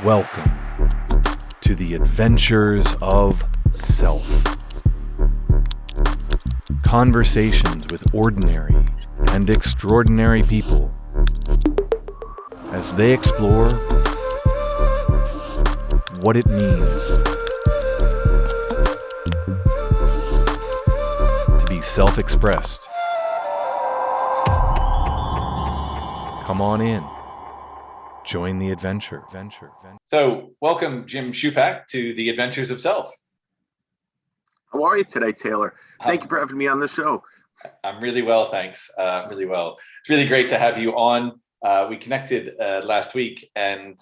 Welcome to the adventures of self. Conversations with ordinary and extraordinary people as they explore what it means to be self-expressed. Come on in. Join the adventure. So, welcome, Jim Shoopack, to the Adventures of Self. How are you today, Taylor? Thank you for having me on the show. I'm really well, thanks. Really well. It's really great to have you on. We connected last week, and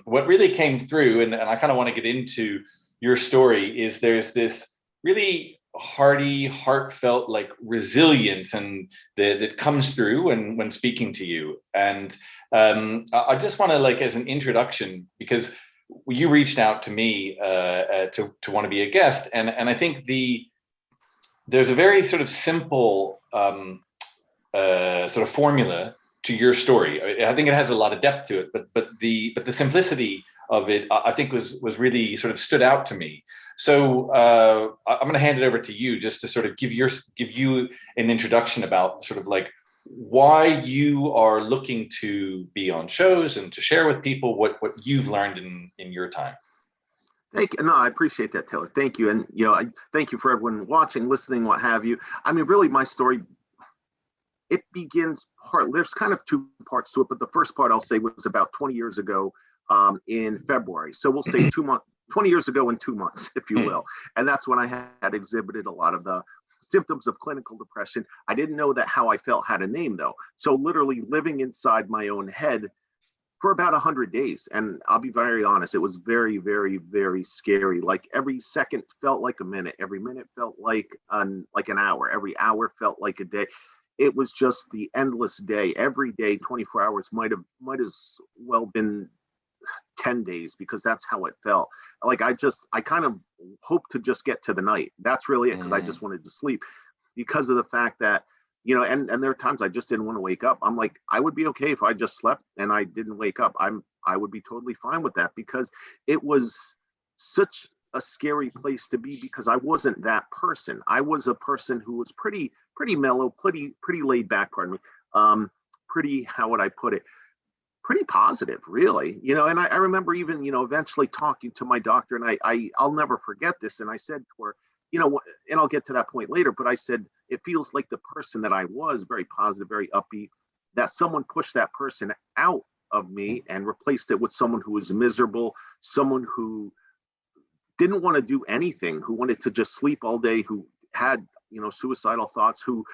what really came through, and I kind of want to get into your story, is there's this really hearty, heartfelt, like resilience, and that comes through when speaking to you. And I just want to, like, as an introduction, because you reached out to me to want to be a guest, and I think there's a very sort of simple sort of formula to your story. I think it has a lot of depth to it, but the simplicity of it, I think, was really sort of stood out to me. So I'm going to hand it over to you just to sort of give you an introduction about sort of like why you are looking to be on shows and to share with people what you've learned in your time. Thank you. No, I appreciate that, Taylor. Thank you. And, I thank you for everyone watching, listening, what have you. I mean, really, my story, it begins there's kind of two parts to it, but the first part I'll say was about 20 years ago in February. So we'll say 20 years ago in 2 months, if you will. And that's when I had exhibited a lot of the symptoms of clinical depression. I didn't know that how I felt had a name, though. So literally living inside my own head for about 100 days. And I'll be very honest, it was very, very, very scary. Like every second felt like a minute. Every minute felt like an hour. Every hour felt like a day. It was just the endless day. Every day, 24 hours might as well been 10 days, because that's how it felt. Like I kind of hoped to just get to the night. That's really it, because I just wanted to sleep, because of the fact that, and there are times I just didn't want to wake up. I'm like, I would be okay if I just slept and I didn't wake up. I would be totally fine with that, because it was such a scary place to be, because I wasn't that person. I was a person who was pretty mellow, pretty laid back, pardon me. Pretty, how would I put it? Pretty positive, really, and I remember even, eventually talking to my doctor, and I'll never forget this. And I said to her, and I'll get to that point later, but I said, it feels like the person that I was, very positive, very upbeat, that someone pushed that person out of me and replaced it with someone who was miserable, someone who didn't want to do anything, who wanted to just sleep all day, who had, suicidal thoughts, who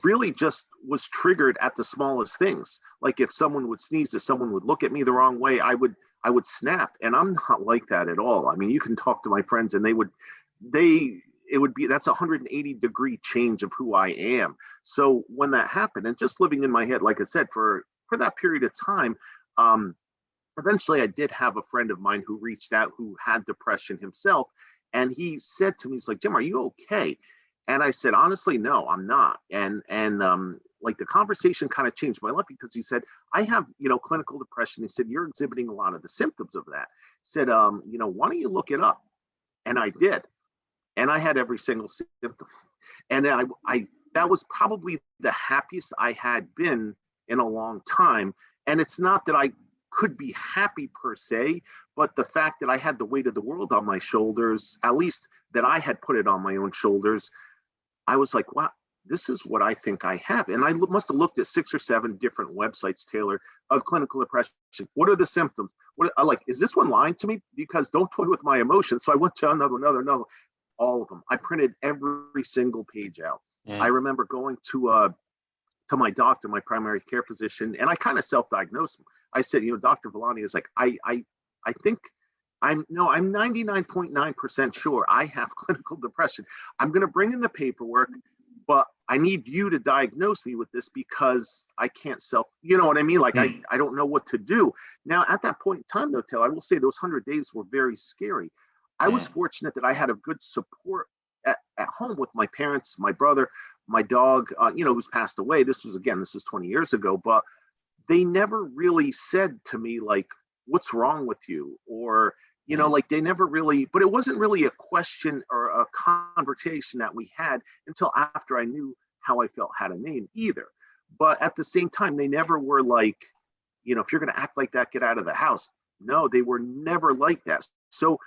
really just was triggered at the smallest things. Like if someone would sneeze, if someone would look at me the wrong way, I would snap. And I'm not like that at all. I mean, you can talk to my friends and that's a 180-degree change of who I am. So when that happened, and just living in my head, like I said, for that period of time, eventually I did have a friend of mine who reached out, who had depression himself. And he said to me, he's like, Jim, are you okay? And I said, honestly, no, I'm not. And like the conversation kind of changed my life, because he said, I have, clinical depression. He said, you're exhibiting a lot of the symptoms of that. He said, why don't you look it up? And I did. And I had every single symptom. And then I that was probably the happiest I had been in a long time. And it's not that I could be happy per se, but the fact that I had the weight of the world on my shoulders, at least that I had put it on my own shoulders, I was like, wow, this is what I think I have. And I must have looked at 6 or 7 different websites, Taylor, of clinical depression. What are the symptoms? Is this one lying to me? Because don't toy with my emotions. So I went to another, all of them. I printed every single page out. I remember going to my doctor, my primary care physician, and I kind of self-diagnosed him. I said, Dr. Villani is like, I think I'm 99.9% sure I have clinical depression. I'm going to bring in the paperwork, but I need you to diagnose me with this, because I can't you know what I mean? Like, I don't know what to do. Now, at that point in time, though, Taylor, I will say those 100 days were very scary. I was fortunate that I had a good support at home with my parents, my brother, my dog, who's passed away. This was 20 years ago, but they never really said to me, like, what's wrong with you? Or, like they never really, but it wasn't really a question or a conversation that we had until after I knew how I felt had a name either. But at the same time, they never were like, if you're going to act like that, get out of the house. No, they were never like that. So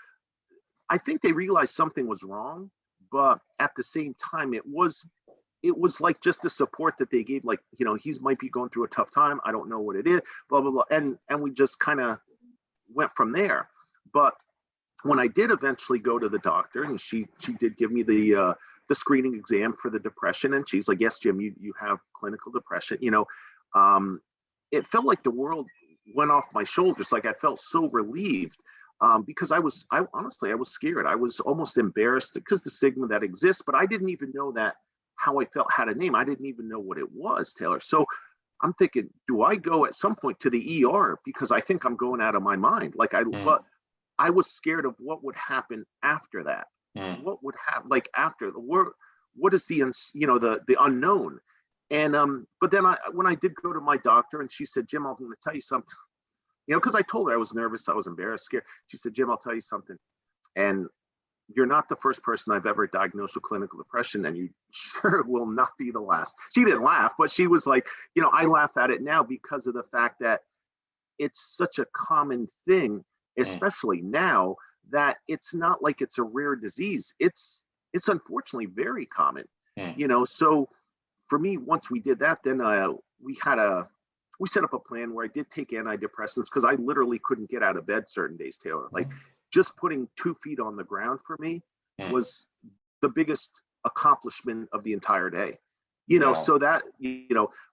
I think they realized something was wrong, but at the same time, it was like just a support that they gave, like, he might be going through a tough time. I don't know what it is, blah, blah, blah. And we just kind of went from there. But when I did eventually go to the doctor, and she did give me the screening exam for the depression, and she's like, yes, Jim, you have clinical depression. It felt like the world went off my shoulders. Like I felt so relieved, because I honestly was scared. I was almost embarrassed because the stigma that exists, but I didn't even know that how I felt had a name. I didn't even know what it was, Taylor. So I'm thinking, do I go at some point to the ER because I think I'm going out of my mind? Like but I was scared of what would happen after that. What would happen, like after the work? What is the the unknown? And but then when I did go to my doctor, and she said, Jim, I'm going to tell you something. Because I told her I was nervous, I was embarrassed, scared. She said, Jim, I'll tell you something. And you're not the first person I've ever diagnosed with clinical depression, and you sure will not be the last. She didn't laugh, but she was like, I laugh at it now because of the fact that it's such a common thing, especially now, that it's not like it's a rare disease. It's unfortunately very common. So for me, once we did that, then we set up a plan where I did take antidepressants because I literally couldn't get out of bed certain days, Taylor. Like just putting 2 feet on the ground for me was the biggest accomplishment of the entire day. So that,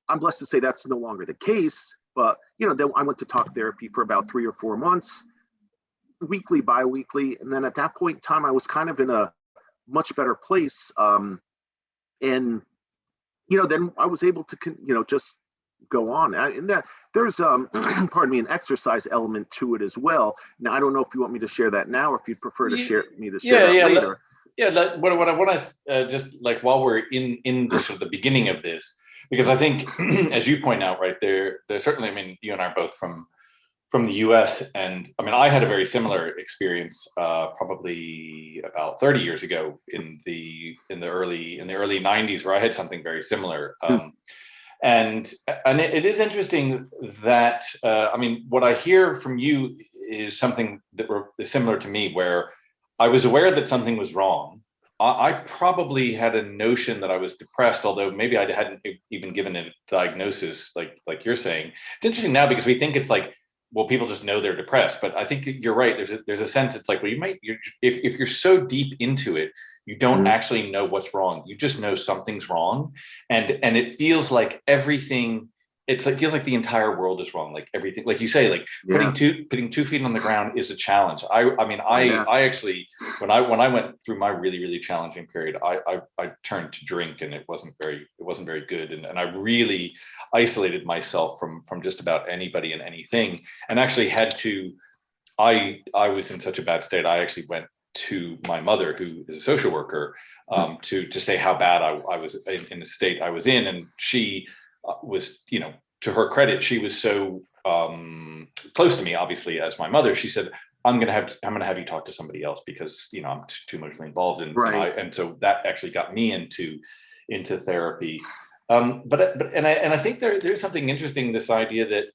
I'm blessed to say that's no longer the case. But, then I went to talk therapy for about 3 or 4 months, weekly, bi-weekly. And then at that point in time, I was kind of in a much better place. And, then I was able to, just go on. And that there's pardon me, an exercise element to it as well. Now I don't know if you want me to share that now, or if you'd prefer to share that later. What I want to just like, while we're in the sort of the beginning of this, because I think as you point out, right, there's certainly, I mean, you and I are both from the US, and I mean, I had a very similar experience probably about 30 years ago in the early 90s, where I had something very similar. And it is interesting that, I mean, what I hear from you is something that is similar to me, where I was aware that something was wrong. I probably had a notion that I was depressed, although maybe I hadn't even given it a diagnosis, like you're saying. It's interesting now because we think it's like, well, people just know they're depressed, but I think you're right. There's a sense it's like, well, if you're so deep into it, you don't actually know what's wrong. You just know something's wrong, and it feels like everything. Feels like the entire world is wrong. Like everything, like you say, like putting 2 feet on the ground is a challenge. I actually, when I went through my really challenging period, I turned to drink, and it wasn't very good, and I really isolated myself from just about anybody and anything, and actually had to. I was in such a bad state. I actually went to my mother, who is a social worker, to say how bad I was in the state I was in, and she was, to her credit, she was so close to me, obviously, as my mother. She said, I'm gonna have you talk to somebody else because I'm too emotionally involved, and so that actually got me into therapy. But I think there's something interesting, this idea that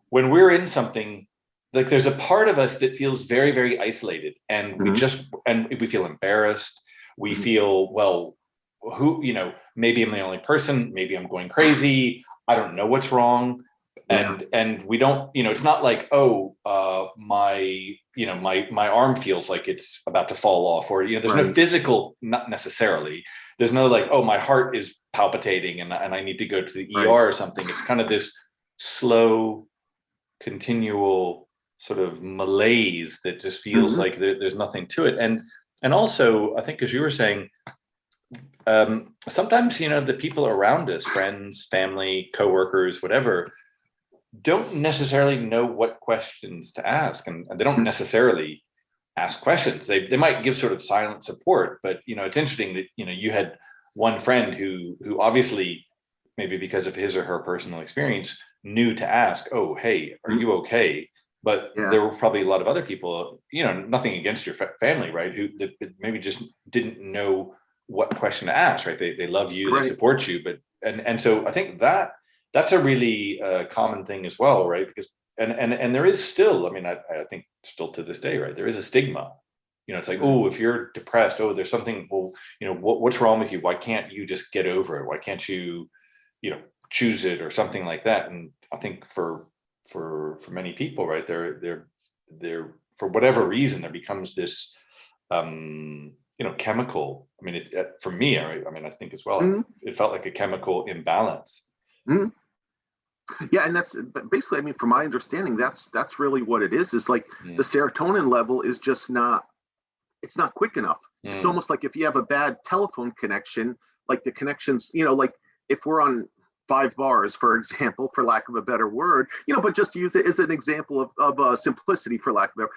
when we're in something, like there's a part of us that feels very isolated, and we feel embarrassed. We feel, well, maybe I'm the only person, maybe I'm going crazy, I don't know what's wrong. And we don't, it's not like, my arm feels like it's about to fall off, or there's no physical, not necessarily, there's no like, oh, my heart is palpitating and I need to go to the ER or something. It's kind of this slow, continual sort of malaise that just feels like there's nothing to it. And also, I think, as you were saying, sometimes, the people around us, friends, family, coworkers, whatever, don't necessarily know what questions to ask, and they don't necessarily ask questions. They might give sort of silent support, but it's interesting that you had one friend who obviously, maybe because of his or her personal experience, knew to ask, oh, hey, are you okay? But Yeah. there were probably a lot of other people, nothing against your family, right? Who that maybe just didn't know what question to ask, right? They love you, Right. they support you, but and so I think that's a really common thing as well, right? Because and there is still, I mean, I think still to this day, right? There is a stigma. It's like, oh, if you're depressed, oh, there's something. Well, what's wrong with you? Why can't you just get over it? Why can't you, choose it or something like that? And I think for many people, right, they're for whatever reason there becomes this chemical. I mean, for me, I mean, I think as well, Mhm. it felt like a chemical imbalance. Mhm. Yeah, and that's basically, I mean, from my understanding, that's really what it is. Is like the serotonin level is just it's not quick enough. It's almost like if you have a bad telephone connection, like the connections, like if we're on 5 bars, for example, for lack of a better word, but just to use it as an example of simplicity, for lack of a better,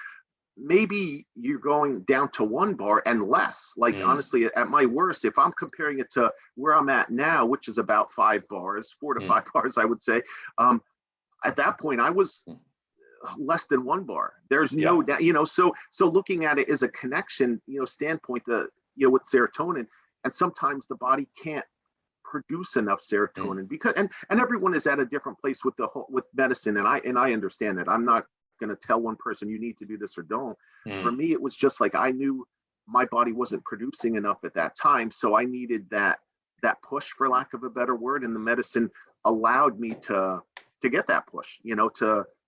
maybe you're going down to 1 bar and less. Like honestly, at my worst, if I'm comparing it to where I'm at now, which is about 5 bars, 4 to 5 bars, I would say, at that point I was less than 1 bar. There's no doubt, so looking at it as a connection, standpoint, with serotonin, and sometimes the body can't produce enough serotonin because and everyone is at a different place with with medicine, and I understand that. I'm not going to tell one person you need to do this or don't. For me, it was just like I knew my body wasn't producing enough at that time, so I needed that push, for lack of a better word, and the medicine allowed me to get that push,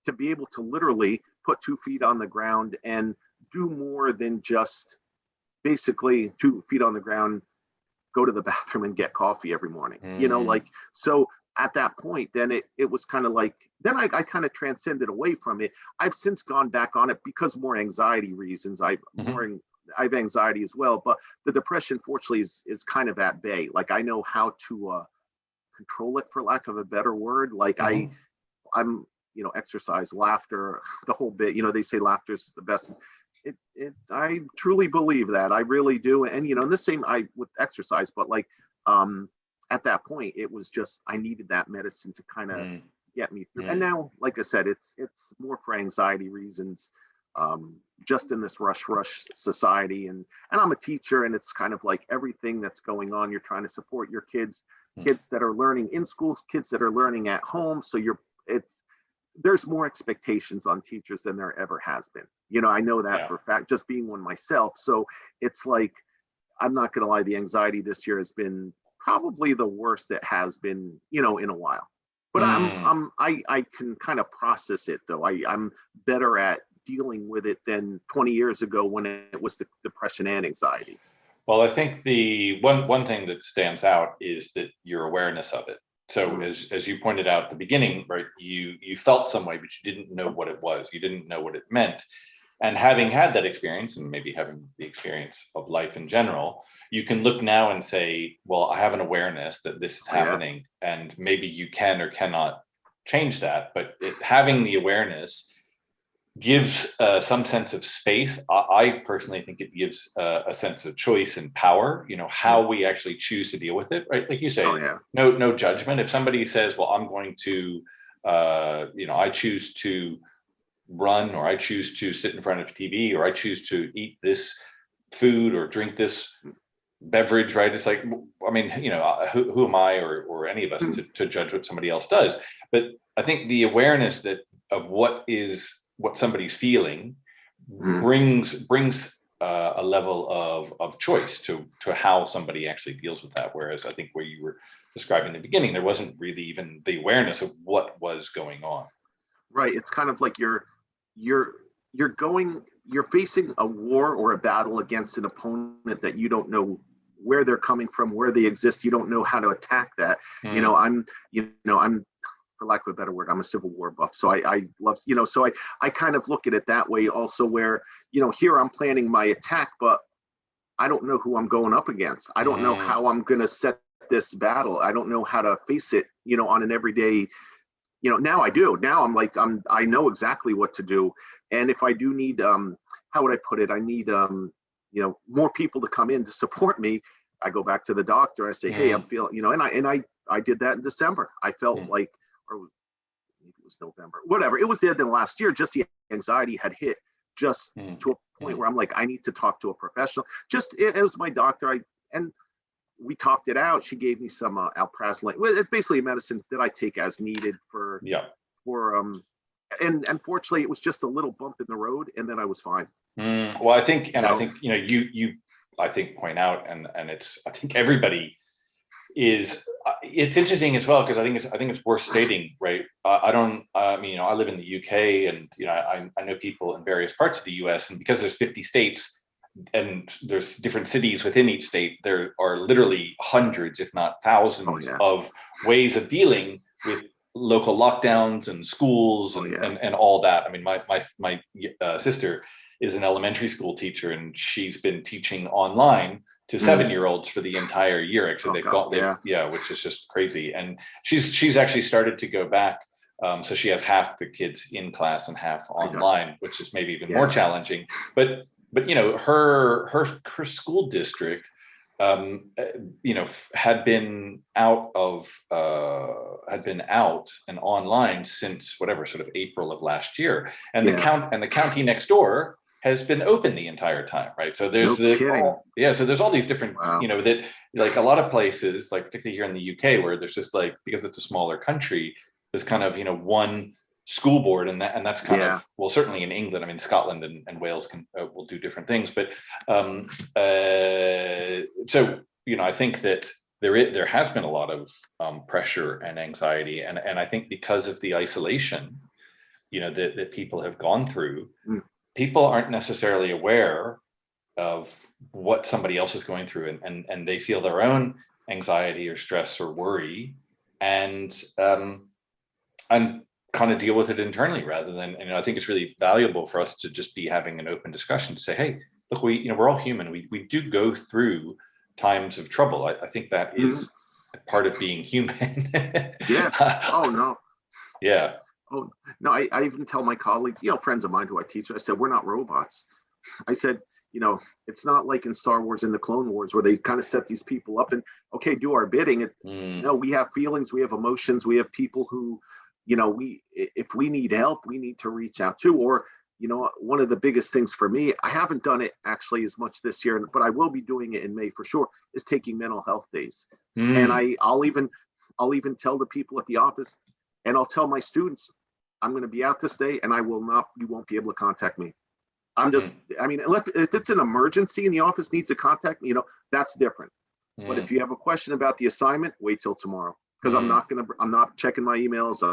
to be able to literally put 2 feet on the ground and do more than just basically 2 feet on the ground, go to the bathroom and get coffee every morning, like, so at that point, then it was kind of like, then I kind of transcended away from it. I've since gone back on it because more anxiety reasons. I have anxiety as well, but the depression, fortunately, is kind of at bay. Like I know how to control it, for lack of a better word. Like I'm exercise, laughter, the whole bit. They say laughter is the best. I truly believe that. I really do. And the same with exercise, but like at that point, it was just I needed that medicine to kind of get me through. And now, like I said, it's more for anxiety reasons. Just in this rush society, and I'm a teacher, and it's kind of like everything that's going on, you're trying to support your kids that are learning in schools, kids that are learning at home. So there's more expectations on teachers than there ever has been. I know that for a fact, just being one myself. So it's like, I'm not going to lie, the anxiety this year has been probably the worst it has been, in a while. But I can kind of process it, though. I'm better at dealing with it than 20 years ago when it was the depression and anxiety. Well, I think the one thing that stands out is that your awareness of it. So as you pointed out at the beginning, right, you felt some way, but you didn't know what it was. You didn't know what it meant. And having had that experience, and maybe having the experience of life in general, you can look now and say, well, I have an awareness that this is happening, and maybe you can or cannot change that. But having the awareness gives some sense of space. I personally think it gives a sense of choice and power, how we actually choose to deal with it, right? Like you say, no judgment. If somebody says, well, I'm going to, I choose to run, or I choose to sit in front of TV, or I choose to eat this food or drink this beverage, right? It's like, I mean, who am I or any of us to judge what somebody else does? But I think the awareness of what somebody's feeling brings a level of choice to how somebody actually deals with that. Whereas I think where you were describing in the beginning, there wasn't really even the awareness of what was going on. Right. It's kind of like you're facing a war or a battle against an opponent that you don't know where they're coming from, where they exist. You don't know how to attack that. I'm for lack of a better word, I'm a Civil War buff. So I love, so I kind of look at it that way also, where, here I'm planning my attack, but I don't know who I'm going up against. I don't know how I'm going to set this battle. I don't know how to face it, on an everyday, now I do. Now I know exactly what to do. And if I do need, how would I put it? I need, more people to come in to support me. I go back to the doctor. I say, hey, I'm feeling, and I did that in December. I felt like, or maybe it was November, whatever. It was the end of last year, just the anxiety had hit just to a point where I'm like, I need to talk to a professional. Just it was my doctor. And we talked it out. She gave me some alprazolam. Well, it's basically a medicine that I take as needed for and unfortunately it was just a little bump in the road, and then I was fine. Well, I think you I think point out, and it's, I think everybody is, it's interesting as well, because I think it's worth stating, right? I mean, I live in the UK, and I know people in various parts of the US, and because there's 50 states and there's different cities within each state, there are literally hundreds, if not thousands, of ways of dealing with local lockdowns and schools and all that. I mean, my sister is an elementary school teacher, and she's been teaching online to 7-year-olds for the entire year. So which is just crazy. And she's actually started to go back. So she has half the kids in class and half online, which is maybe even more challenging. But her school district, had been out and online since whatever, sort of April of last year, and the county next door has been open the entire time, right? So there's so there's all these different, that, like, a lot of places, like particularly here in the UK, where there's just, like, because it's a smaller country, there's kind of one school board, and that's kind of, well, certainly in England, I mean, Scotland and Wales will do different things, but so I think that there has been a lot of pressure and anxiety, and I think because of the isolation that people have gone through, people aren't necessarily aware of what somebody else is going through, and they feel their own anxiety or stress or worry, and kind of deal with it internally, rather than, I think it's really valuable for us to just be having an open discussion to say, hey, look, we're all human. We do go through times of trouble. I think that is part of being human. Oh, no. Yeah. Oh, no, I even tell my colleagues, friends of mine who I teach, I said, we're not robots. I said, it's not like in Star Wars and the Clone Wars, where they kind of set these people up and, okay, do our bidding. No, we have feelings, we have emotions, we have people who, if we need help, we need to reach out to. Or, one of the biggest things for me, I haven't done it actually as much this year, but I will be doing it in May for sure, is taking mental health days. And I'll even tell the people at the office, and I'll tell my students, I'm going to be out this day, and you won't be able to contact me. I mean, if it's an emergency and the office needs to contact me, that's different. But if you have a question about the assignment, wait till tomorrow, because I'm not checking my emails.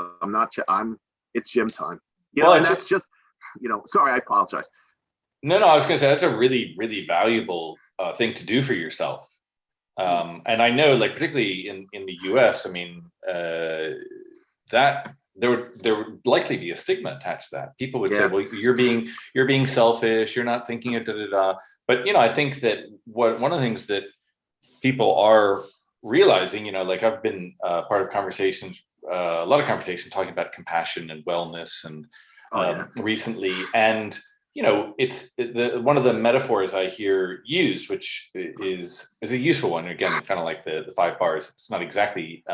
It's gym time. And that's just, sorry, I apologize. No, I was going to say, that's a really, really valuable thing to do for yourself. And I know, like, particularly in the US, I mean, that there would likely be a stigma attached to that. People would say, well, you're being selfish, you're not thinking of But, I think that one of the things that people are realizing, like, I've been part of conversations, a lot of conversations talking about compassion and wellness, and recently, and it's one of the metaphors I hear used, which is a useful one. Again, kind of like the 5 bars. It's not exactly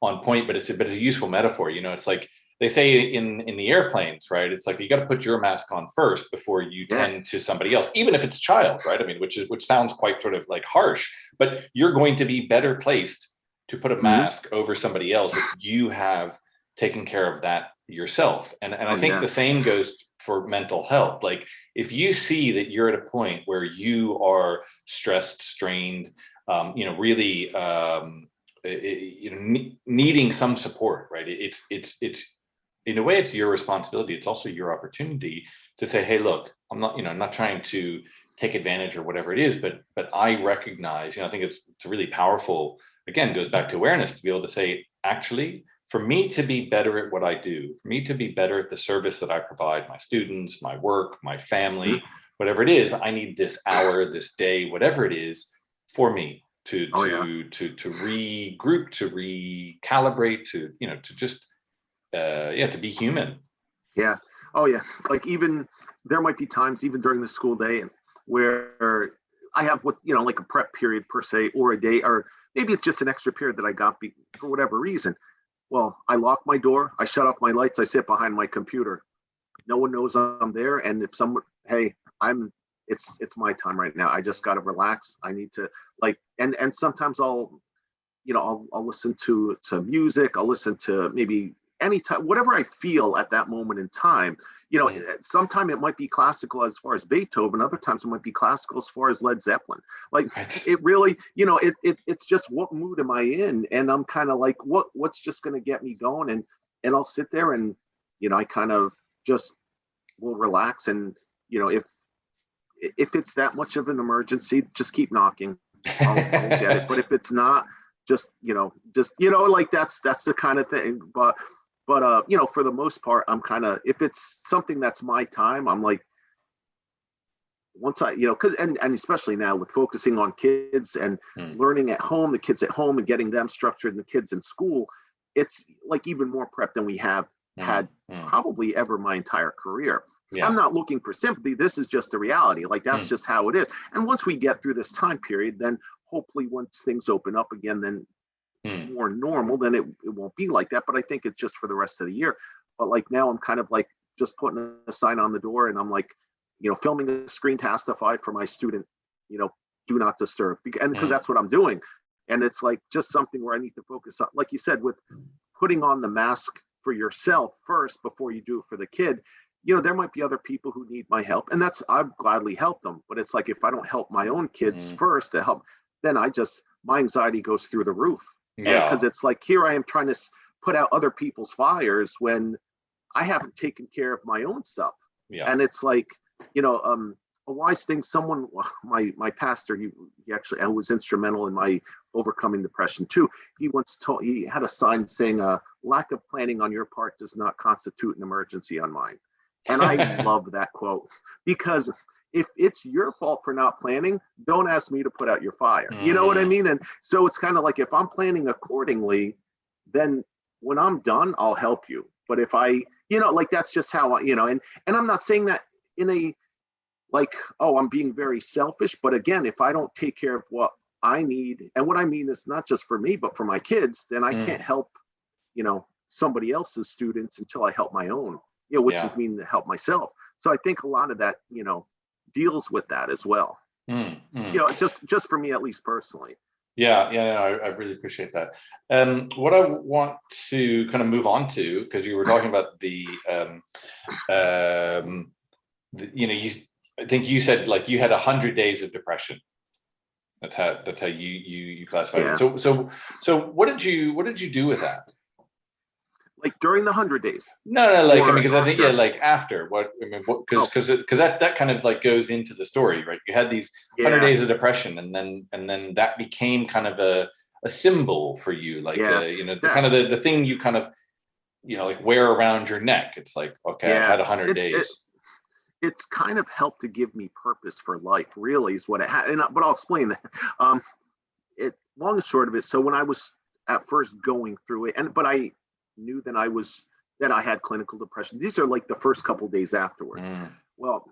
on point, but it's a useful metaphor. It's like they say in the airplanes, right? It's like, you got to put your mask on first before you tend to somebody else, even if it's a child, right? I mean, which sounds quite sort of like harsh, but you're going to be better placed to put a mask over somebody else if you have taken care of that yourself. And I think the same goes for mental health. Like, if you see that you're at a point where you are stressed, strained, really, needing some support, right? It's in a way, it's your responsibility. It's also your opportunity to say, hey, look, I'm not trying to take advantage or whatever it is, but I recognize, I think it's a really powerful, again, goes back to awareness, to be able to say, actually, for me to be better at what I do, for me to be better at the service that I provide my students, my work, my family, whatever it is, I need this hour, this day, whatever it is, for me to regroup, to recalibrate, to just to be human. Yeah. Oh yeah. Like, even there might be times, even during the school day, where I have like a prep period per se, or a day, or maybe it's just an extra period that I got for whatever reason. Well, I lock my door, I shut off my lights, I sit behind my computer, no one knows I'm there. And if someone, hey, it's my time right now. I just got to relax. I need to like, and sometimes I'll listen to music. I'll listen to maybe any time, whatever I feel at that moment in time. Sometimes it might be classical as far as Beethoven. Other times it might be classical as far as Led Zeppelin. Like it really, it's just what mood am I in? And I'm kind of like, what's just going to get me going? And I'll sit there and, I kind of just will relax. And, if it's that much of an emergency, just keep knocking. I'll get it. But if it's not, just like that's the kind of thing. But for the most part, I'm kind of, if it's something that's my time, I'm like, once I, because and especially now with focusing on kids and learning at home, the kids at home and getting them structured and the kids in school, it's like even more prep than we have had probably ever my entire career. Yeah. I'm not looking for sympathy. This is just the reality. Like that's just how it is. And once we get through this time period, then hopefully once things open up again, then more normal, then it won't be like that. But I think it's just for the rest of the year. But like now I'm kind of like just putting a sign on the door and I'm like, filming a screencastify for my student, do not disturb. And because that's what I'm doing. And it's like just something where I need to focus on, like you said, with putting on the mask for yourself first before you do it for the kid. There might be other people who need my help, and I'd gladly help them. But it's like if I don't help my own kids first to help, then my anxiety goes through the roof. Yeah. Because it's like here I am trying to put out other people's fires when I haven't taken care of my own stuff. Yeah. And it's like, a wise thing. Someone, my pastor, he actually was instrumental in my overcoming depression too. He had a sign saying, "Lack of planning on your part does not constitute an emergency on mine." And I love that quote because if it's your fault for not planning, don't ask me to put out your fire. You know what I mean? And so it's kind of like if I'm planning accordingly, then when I'm done, I'll help you. But if I, like that's just how I, and I'm not saying that in a like, oh, I'm being very selfish. But again, if I don't take care of what I need, and what I mean is not just for me, but for my kids, then I can't help, somebody else's students until I help my own. Which is mean to help myself. So I think a lot of that, deals with that as well. Just for me, at least personally. Yeah, I really appreciate that. What I want to kind of move on to, because you were talking about I think you said like you had 100 days of depression. That's how you classified it. So what did you do with that? Like during the 100 days? No, like because I think like after because that kind of like goes into the story, right? You had these 100 days of depression, and then that became kind of a symbol for you, like kind of the thing you kind of like wear around your neck. It's like okay, I had 100 days. It's kind of helped to give me purpose for life. Really, is what it had. But I'll explain that. Long and short of it. So when I was at first going through it, but I knew that I had clinical depression. These are like the first couple of days afterwards. Well,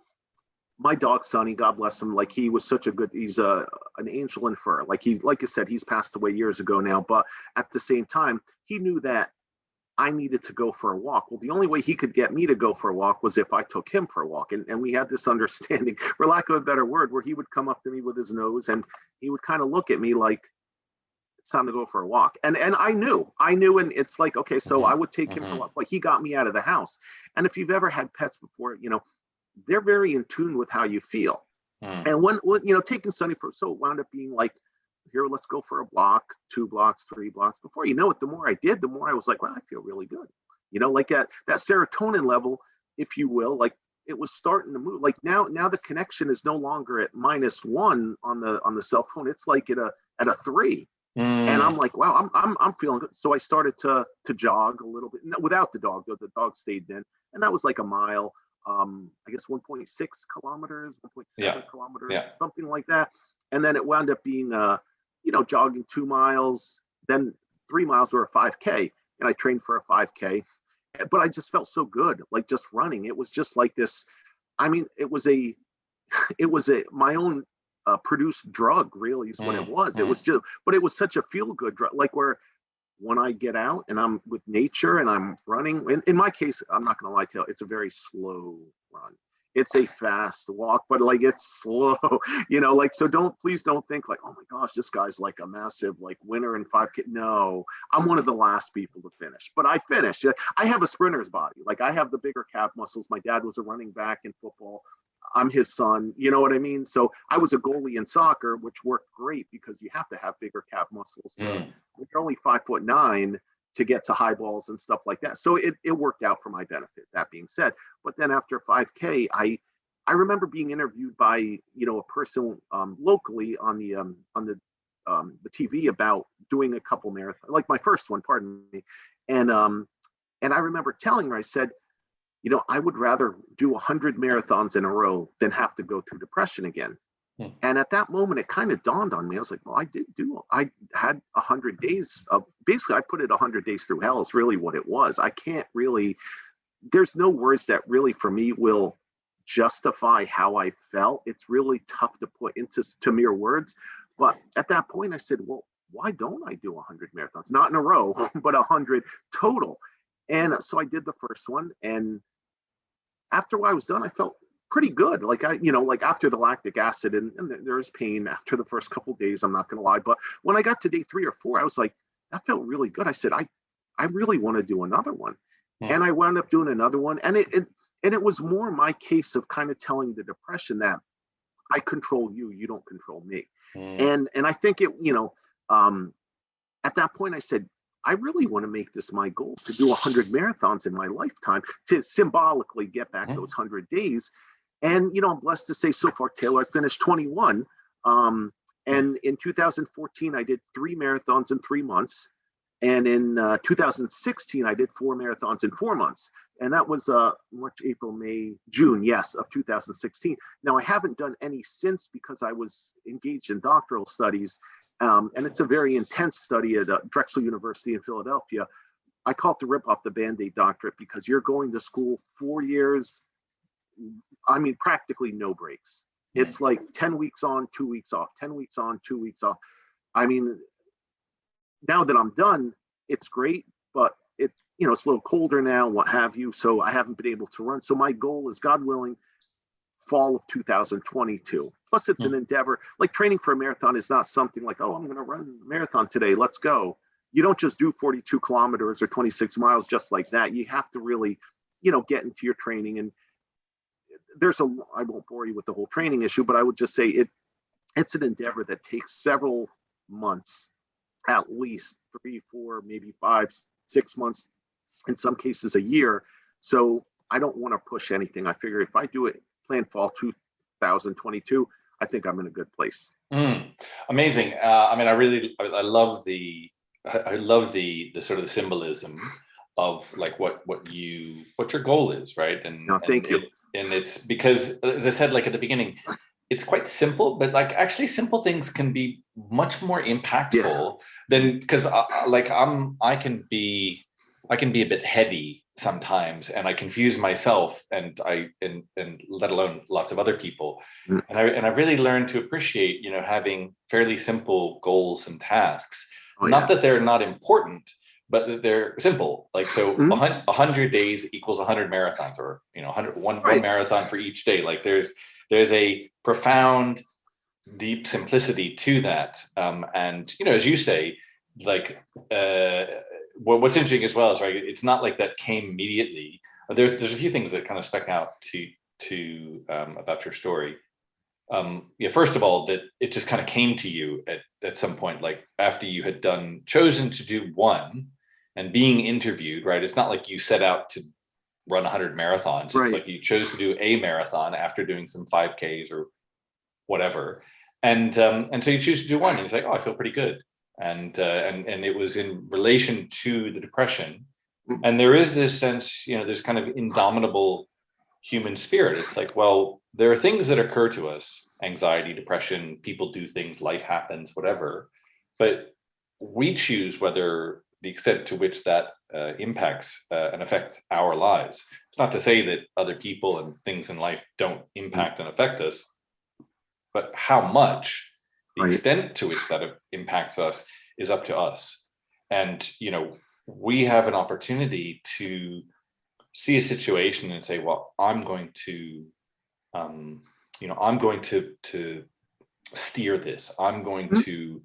my dog Sonny, God bless him, like he was such a good, he's an angel in fur. Like I said, he's passed away years ago now, but at the same time, he knew that I needed to go for a walk. Well, the only way he could get me to go for a walk was if I took him for a walk. And we had this understanding, for lack of a better word, where he would come up to me with his nose and he would kind of look at me like, it's time to go for a walk. And I knew, and it's like, okay, so I would take him for a walk, but he got me out of the house. And if you've ever had pets before, they're very in tune with how you feel. And when taking Sonny so it wound up being like, here, let's go for a block, 2 blocks, 3 blocks. Before you know it, the more I did, the more I was like, well, I feel really good. Like that serotonin level, if you will, like it was starting to move. Like now the connection is no longer at -1 on the cell phone. It's like at a 3. And I'm like, wow, I'm feeling good. So I started to jog a little bit without the dog, though the dog stayed in. And that was like a mile, I guess 1.6 kilometers, 1.7 kilometers, something like that. And then it wound up being, jogging 2 miles, then 3 miles or a 5K. And I trained for a 5K, but I just felt so good, like just running. It was just like this. I mean, it was my own produced drug, really, is what it was. It was just, but it was such a feel good drug, like where, when I get out and I'm with nature and I'm running, in my case, I'm not going to lie to you, it's a very slow run. It's a fast walk, but like it's slow, like, so please don't think like, oh my gosh, this guy's like a massive like winner in 5K. No, I'm one of the last people to finish, but I finished. I have a sprinter's body. Like I have the bigger calf muscles. My dad was a running back in football. I'm his son, you know what I mean? So I was a goalie in soccer, which worked great because you have to have bigger calf muscles. You're only 5'9" to get to high balls and stuff like that. So it worked out for my benefit, that being said. But then after 5K, I remember being interviewed by, a person locally on the TV about doing a couple marathons, like my first one, pardon me. And I remember telling her, I said, I would rather do 100 marathons in a row than have to go through depression again. And at that moment, it kind of dawned on me. I was like, well, I had 100 days of, basically, I put it 100 days through hell is really what it was. I can't really, there's no words that really for me will justify how I felt. It's really tough to put into mere words. But at that point, I said, well, why don't I do 100 marathons? Not in a row, but 100 total. And so I did the first one. And after I was done, I felt pretty good. Like like after the lactic acid and there's pain after the first couple of days, I'm not going to lie. But when I got to day 3 or 4, I was like, that felt really good. I said, I really want to do another one. And I wound up doing another one. And it was more my case of kind of telling the depression that I control you, you don't control me. And I think it, at that point I said, I really want to make this my goal to do 100 marathons in my lifetime to symbolically get back those 100 days. And, I'm blessed to say so far, Taylor, I finished 21. And in 2014, I did 3 marathons in 3 months. And in 2016, I did 4 marathons in 4 months. And that was March, April, May, June, yes, of 2016. Now, I haven't done any since because I was engaged in doctoral studies. And it's a very intense study at Drexel University in Philadelphia. I call it the rip off the Band-Aid doctorate because you're going to school 4 years. I mean, practically no breaks. It's like 10 weeks on, 2 weeks off, 10 weeks on, 2 weeks off. I mean, now that I'm done, it's great, but it's a little colder now, what have you. So I haven't been able to run. So my goal is, God willing, fall of 2022. Plus, it's an endeavor. Like training for a marathon is not something like, oh, I'm going to run a marathon today. Let's go. You don't just do 42 kilometers or 26 miles just like that. You have to really, get into your training. And I won't bore you with the whole training issue, but I would just say it's an endeavor that takes several months, at least 3, 4, maybe 5, 6 months, in some cases a year. So I don't want to push anything. I figure if I do it, plan fall 2022, I think I'm in a good place. Amazing. I mean, I love the sort of the symbolism of like what your goal is, right? And no, thank you. And it's because, as I said, like at the beginning, it's quite simple, but like actually simple things can be much more impactful than, because I can be a bit heady sometimes, and I confuse myself, and let alone lots of other people. And I've really learned to appreciate, having fairly simple goals and tasks. Not that they're not important, but that they're simple. Like, so 100 days equals 100 marathons, or, 101 marathon for each day. Like there's a profound, deep simplicity to that. And, as you say, like, what's interesting as well is, right, it's not like that came immediately. There's a few things that kind of stuck out to about your story. First of all, that it just kind of came to you at some point, like after you had chosen to do one and being interviewed, right? It's not like you set out to run 100 marathons. It's like you chose to do a marathon after doing some 5Ks or whatever. And so you choose to do one, and it's like, oh, I feel pretty good. And it was in relation to the depression. And there is this sense, there's kind of indomitable human spirit. It's like, well, there are things that occur to us, anxiety, depression, people do things, life happens, whatever, but we choose whether the extent to which that impacts and affects our lives. It's not to say that other people and things in life don't impact and affect us, but how much, the extent to which that impacts us is up to us. And, we have an opportunity to see a situation and say, well, I'm going to steer this. I'm going to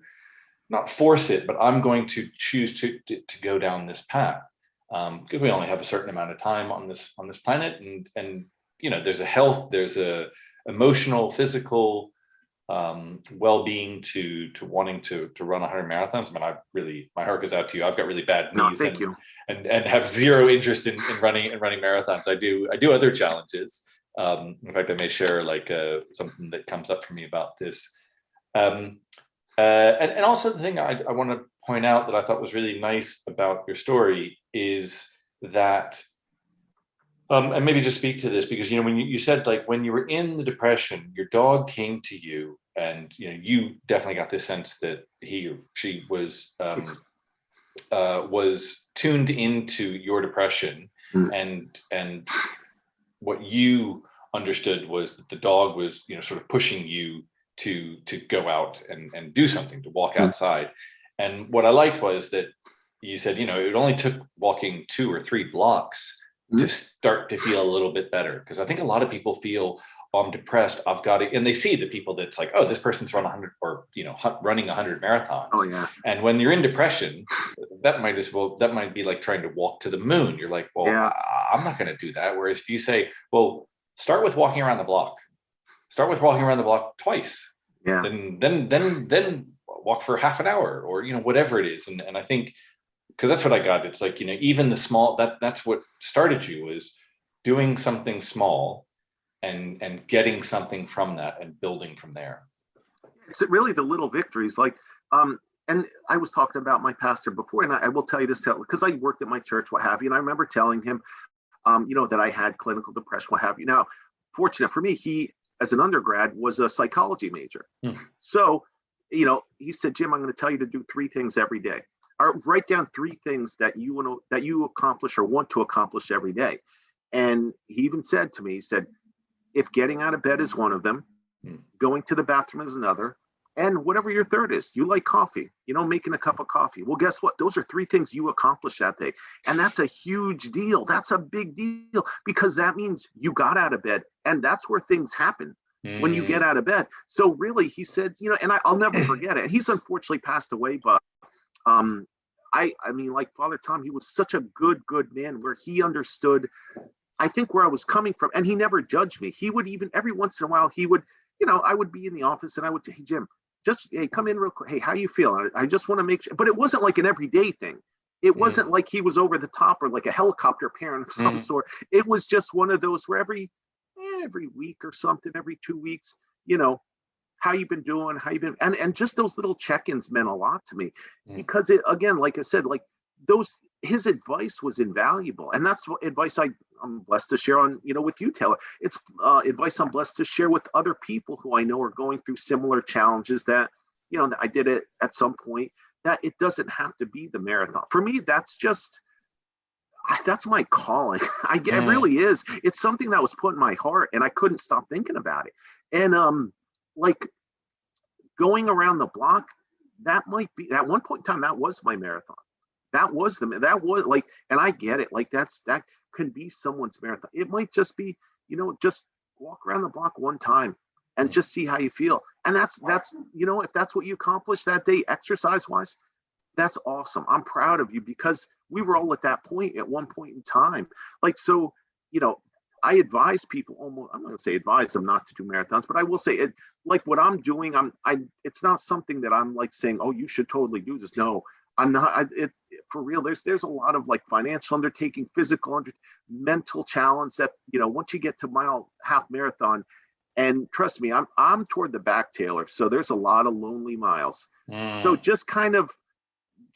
not force it, but I'm going to choose to go down this path. Because we only have a certain amount of time on this planet, and there's a health, there's a emotional, physical well-being to wanting to run 100 marathons. I mean, my heart goes out to you. I've got really bad knees, and have zero interest in running marathons. I do other challenges. In fact, I may share something that comes up for me about this. And also the thing I want to point out that I thought was really nice about your story is that, and maybe just speak to this, because when you said, like, when you were in the depression, your dog came to you, and you definitely got this sense that he or she was tuned into your depression, and what you understood was that the dog was sort of pushing you to go out and do something, to walk outside. And what I liked was that you said, it only took walking 2 or 3 blocks to start to feel a little bit better. Because I think a lot of people feel, oh, I'm depressed, I've got it. And they see the people that's like, oh, this person's run 100 or, running 100 marathons. Oh, yeah. And when you're in depression, that might be like trying to walk to the moon. You're like, well, yeah. I'm not going to do that. Whereas if you say, well, start with walking around the block. Start with walking around the block twice. Yeah. Then walk for half an hour, or whatever it is. And I think, because that's what I got. It's like, even the small, that's what started you, is doing something small and getting something from that and building from there. It's really the little victories. Like, and I was talking about my pastor before, and I will tell you this, because I worked at my church, what have you. And I remember telling him, that I had clinical depression, what have you. Now, fortunate for me, he, as an undergrad, was a psychology major. So, he said, Jim, I'm going to tell you to do 3 things every day. Or write down 3 things that you accomplish or want to accomplish every day. And he even said to me, he said, if getting out of bed is one of them, going to the bathroom is another, and whatever your third is, you like coffee, making a cup of coffee. Well, guess what? Those are 3 things you accomplish that day. And that's a huge deal. That's a big deal, because that means you got out of bed, and that's where things happen. When you get out of bed. So really, he said, and I'll never forget it. He's unfortunately passed away, but I mean, like Father Tom, he was such a good man, where he understood, I think, where I was coming from, and he never judged me. He would even, every once in a while, he would, I would be in the office, and I would, hey, Jim, hey, come in real quick. Hey, how you feel? I just want to make sure, but it wasn't like an everyday thing. It wasn't like he was over the top or like a helicopter parent of some sort. It was just one of those where every week or something, every 2 weeks, how you been doing, how you been, and just those little check-ins meant a lot to me, because it, again, like I said, like his advice was invaluable, and that's what advice I'm blessed to share on, with you, Taylor. It's advice I'm blessed to share with other people who I know are going through similar challenges that, I did it at some point, that it doesn't have to be the marathon. For me, that's my calling. It really is. It's something that was put in my heart, and I couldn't stop thinking about it. And like going around the block, that might be, at one point in time, that was my marathon. That was like, and I get it. Like that can be someone's marathon. It might just be, just walk around the block one time and just see how you feel. And that's, if that's what you accomplished that day, exercise wise, that's awesome. I'm proud of you, because we were all at that point at one point in time. Like, so, I advise people, almost, I'm not going to say advise them not to do marathons, but I will say it, like what I'm doing, it's not something that I'm like saying, oh, you should totally do this. No, I'm not. For real, there's a lot of like financial undertaking, physical, mental challenge that, once you get to half marathon, and trust me, I'm toward the back, Taylor. So there's a lot of lonely miles. So just kind of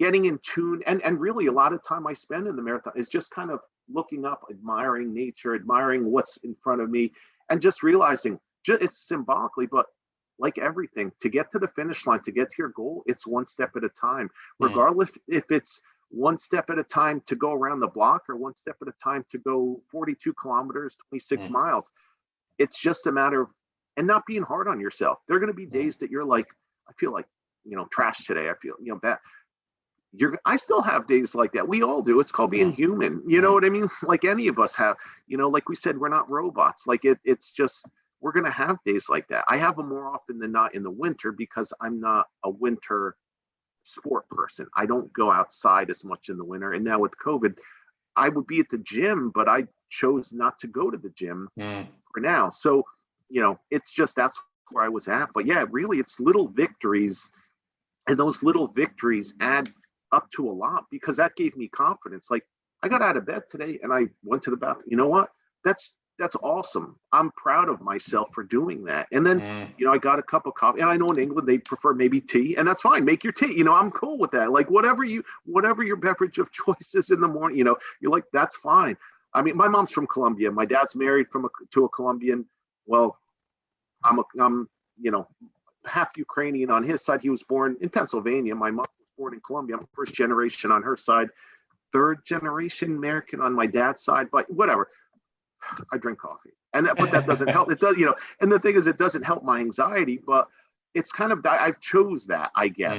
getting in tune, and really a lot of time I spend in the marathon is just kind of looking up, admiring nature, admiring what's in front of me, and just realizing, it's symbolically, but like everything, to get to the finish line, to get to your goal, it's one step at a time, regardless if it's one step at a time to go around the block or one step at a time to go 42 kilometers, 26 miles. It's just a matter of, and not being hard on yourself. There are going to be days that you're like, I feel like, trash today. I feel, bad. I still have days like that. We all do. It's called being human. You know what I mean? Like any of us have, like we said, we're not robots. Like it's just, we're going to have days like that. I have them more often than not in the winter because I'm not a winter sport person. I don't go outside as much in the winter. And now with COVID, I would be at the gym, but I chose not to go to the gym for now. So, it's just, that's where I was at. But yeah, really, it's little victories. And those little victories add up to a lot because that gave me confidence. Like I got out of bed today and I went to the bathroom. You know what? That's awesome. I'm proud of myself for doing that. And then, I got a cup of coffee. And I know in England they prefer maybe tea, and that's fine. Make your tea. I'm cool with that. Like whatever your beverage of choice is in the morning, you're like, that's fine. I mean, my mom's from Colombia. My dad's married to a Colombian. Well, I'm half Ukrainian on his side. He was born in Pennsylvania. My mom was born in Colombia. I'm first generation on her side, third generation American on my dad's side, but whatever. I drink coffee, but that doesn't help. It does, and the thing is, it doesn't help my anxiety, but it's kind of, I chose that, I guess,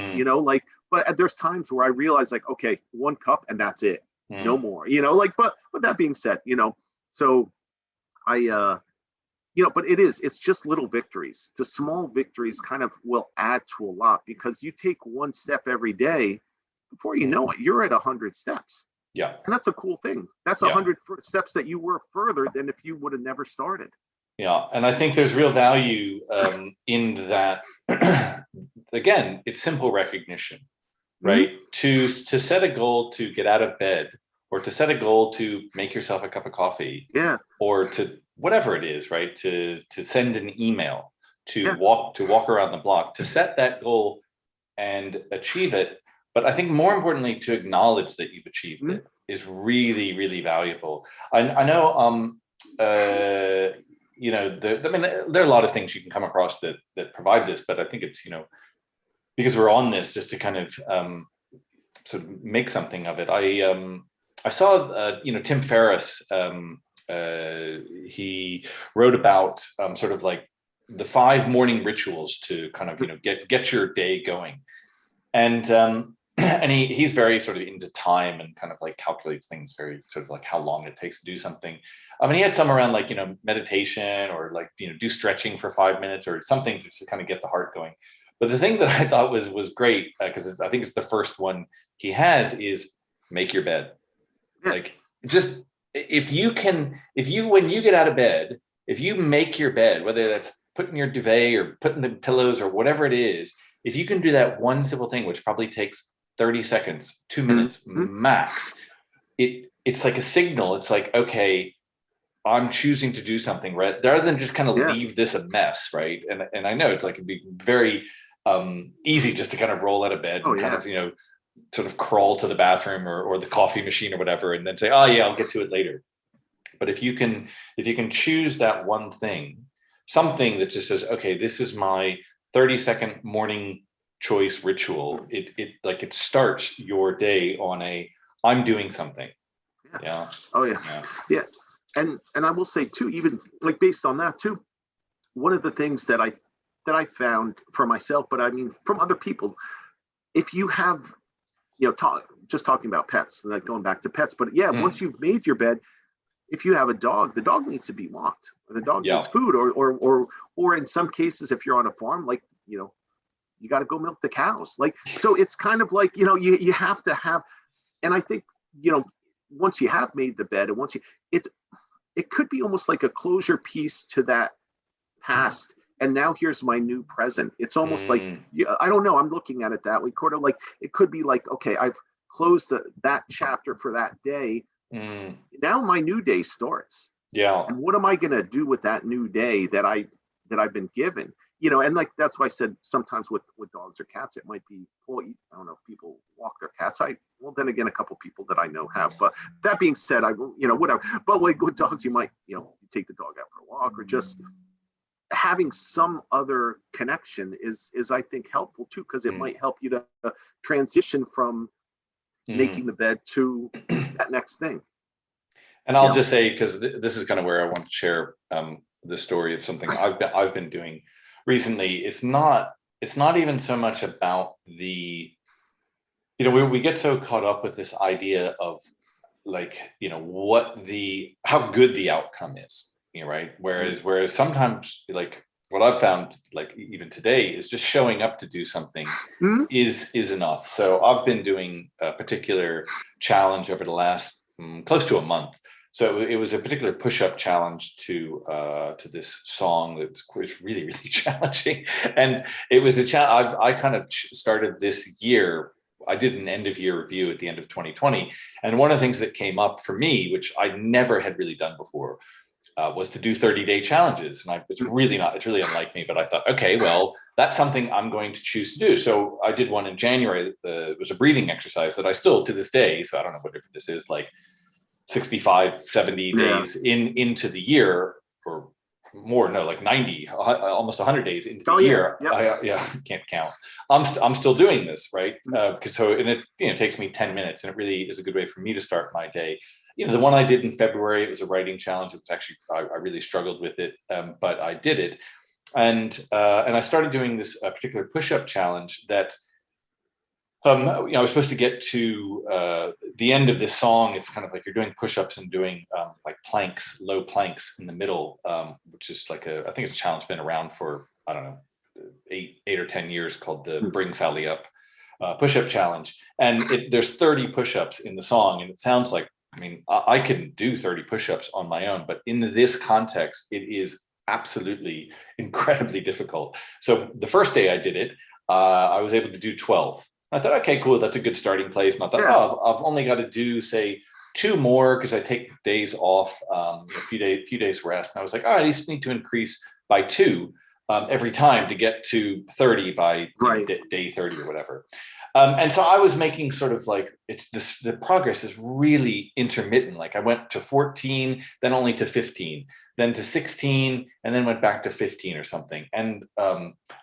but there's times where I realize like, okay, one cup and that's it. No more, but that being said, so I, but it's just little victories. The small victories kind of will add to a lot because you take one step every day, before you know it, you're at 100 steps. Yeah. And that's a cool thing. That's 100 steps that you were further than if you would have never started. Yeah. And I think there's real value in that. Again, it's simple recognition, right? To set a goal to get out of bed, or to set a goal to make yourself a cup of coffee, or to whatever it is, right? To send an email, to walk around the block, to set that goal and achieve it. But I think more importantly, to acknowledge that you've achieved it is really, really valuable. I know, there are a lot of things you can come across that provide this, but I think it's, because we're on this, just to kind of sort of make something of it. I saw, Tim Ferriss, he wrote about sort of like the 5 morning rituals to kind of, get your day going. And he's very sort of into time and kind of like calculates things very sort of like how long it takes to do something. I mean, he had some around like, meditation or like, do stretching for 5 minutes or something just to kind of get the heart going. But the thing that I thought was great, because I think it's the first one he has, is make your bed. Like just, when you get out of bed, if you make your bed, whether that's putting your duvet or putting the pillows or whatever it is, if you can do that one simple thing, which probably takes 30 seconds, 2 minutes max, it's like a signal. It's like, okay, I'm choosing to do something, right? Rather than just kind of leave this a mess, right? And I know it's like, it'd be very easy just to kind of roll out of bed and kind of, sort of crawl to the bathroom or the coffee machine or whatever, and then say, oh yeah, I'll get to it later. But if you can choose that one thing, something that just says, okay, this is my 30-second morning choice ritual, it starts your day on I'm doing something. Oh yeah. And I will say too, even like based on that too, one of the things that I found for myself, but I mean from other people, if you have, just talking about pets, like going back to pets, but once you've made your bed, if you have a dog, the dog needs to be walked, or the dog needs food, or in some cases, if you're on a farm, like, you got to go milk the cows. Like, so it's kind of like, you have to have, and I think, once you have made the bed and once it could be almost like a closure piece to that past. And now here's my new present. It's almost like, I don't know, I'm looking at it that way, sort of like, it could be like, okay, I've closed that chapter for that day. Now my new day starts. Yeah. And what am I going to do with that new day that I've been given? And like, that's why I said sometimes with dogs or cats, it might be, well, I don't know if people walk their cats. Well, then again, a couple people that I know have, but that being said, whatever. But like with dogs, you might, you take the dog out for a walk, or just having some other connection is I think helpful too, because it might help you to transition from making the bed to that next thing. And I'll just say, because this is kind of where I want to share the story of something I've been doing recently. It's not even so much about the we get so caught up with this idea of like, how good the outcome is, right? Whereas sometimes, like, what I've found, like even today, is just showing up to do something Mhm. is enough. So I've been doing a particular challenge over the last close to a month. So it was a particular push-up challenge to this song that was really, really challenging. And it was a challenge I kind of started this year. I did an end of year review at the end of 2020. And one of the things that came up for me, which I never had really done before, was to do 30-day challenges. And it's really unlike me, but I thought, okay, well, that's something I'm going to choose to do. So I did one in January. It was a breathing exercise that I still, to this day, so I don't know what this is, like 65, 70 days into the year, or more, no, like 90, almost 100 days into the year. I can't count. I'm still doing this, right? Because it takes me 10 minutes, and it really is a good way for me to start my day. The one I did in February, it was a writing challenge. It was actually, I really struggled with it, but I did it. And I started doing this particular push-up challenge that, I was supposed to get to the end of this song. It's kind of like you're doing push-ups and doing like planks, low planks in the middle, which is like I think it's a challenge been around for, I don't know, eight or 10 years, called the Bring Sally Up push-up challenge. And there's 30 push-ups in the song, and it sounds like, I can do 30 push-ups on my own, but in this context, it is absolutely incredibly difficult. So the first day I did it, I was able to do 12. I thought, okay, cool, that's a good starting place. And I thought, I've only got to do, say, 2 more, because I take days off, a few days rest. And I was like, I just need to increase by 2 every time to get to 30 by day 30 or whatever. And so I was making sort of like, the progress is really intermittent. Like I went to 14, then only to 15, then to 16, and then went back to 15 or something. And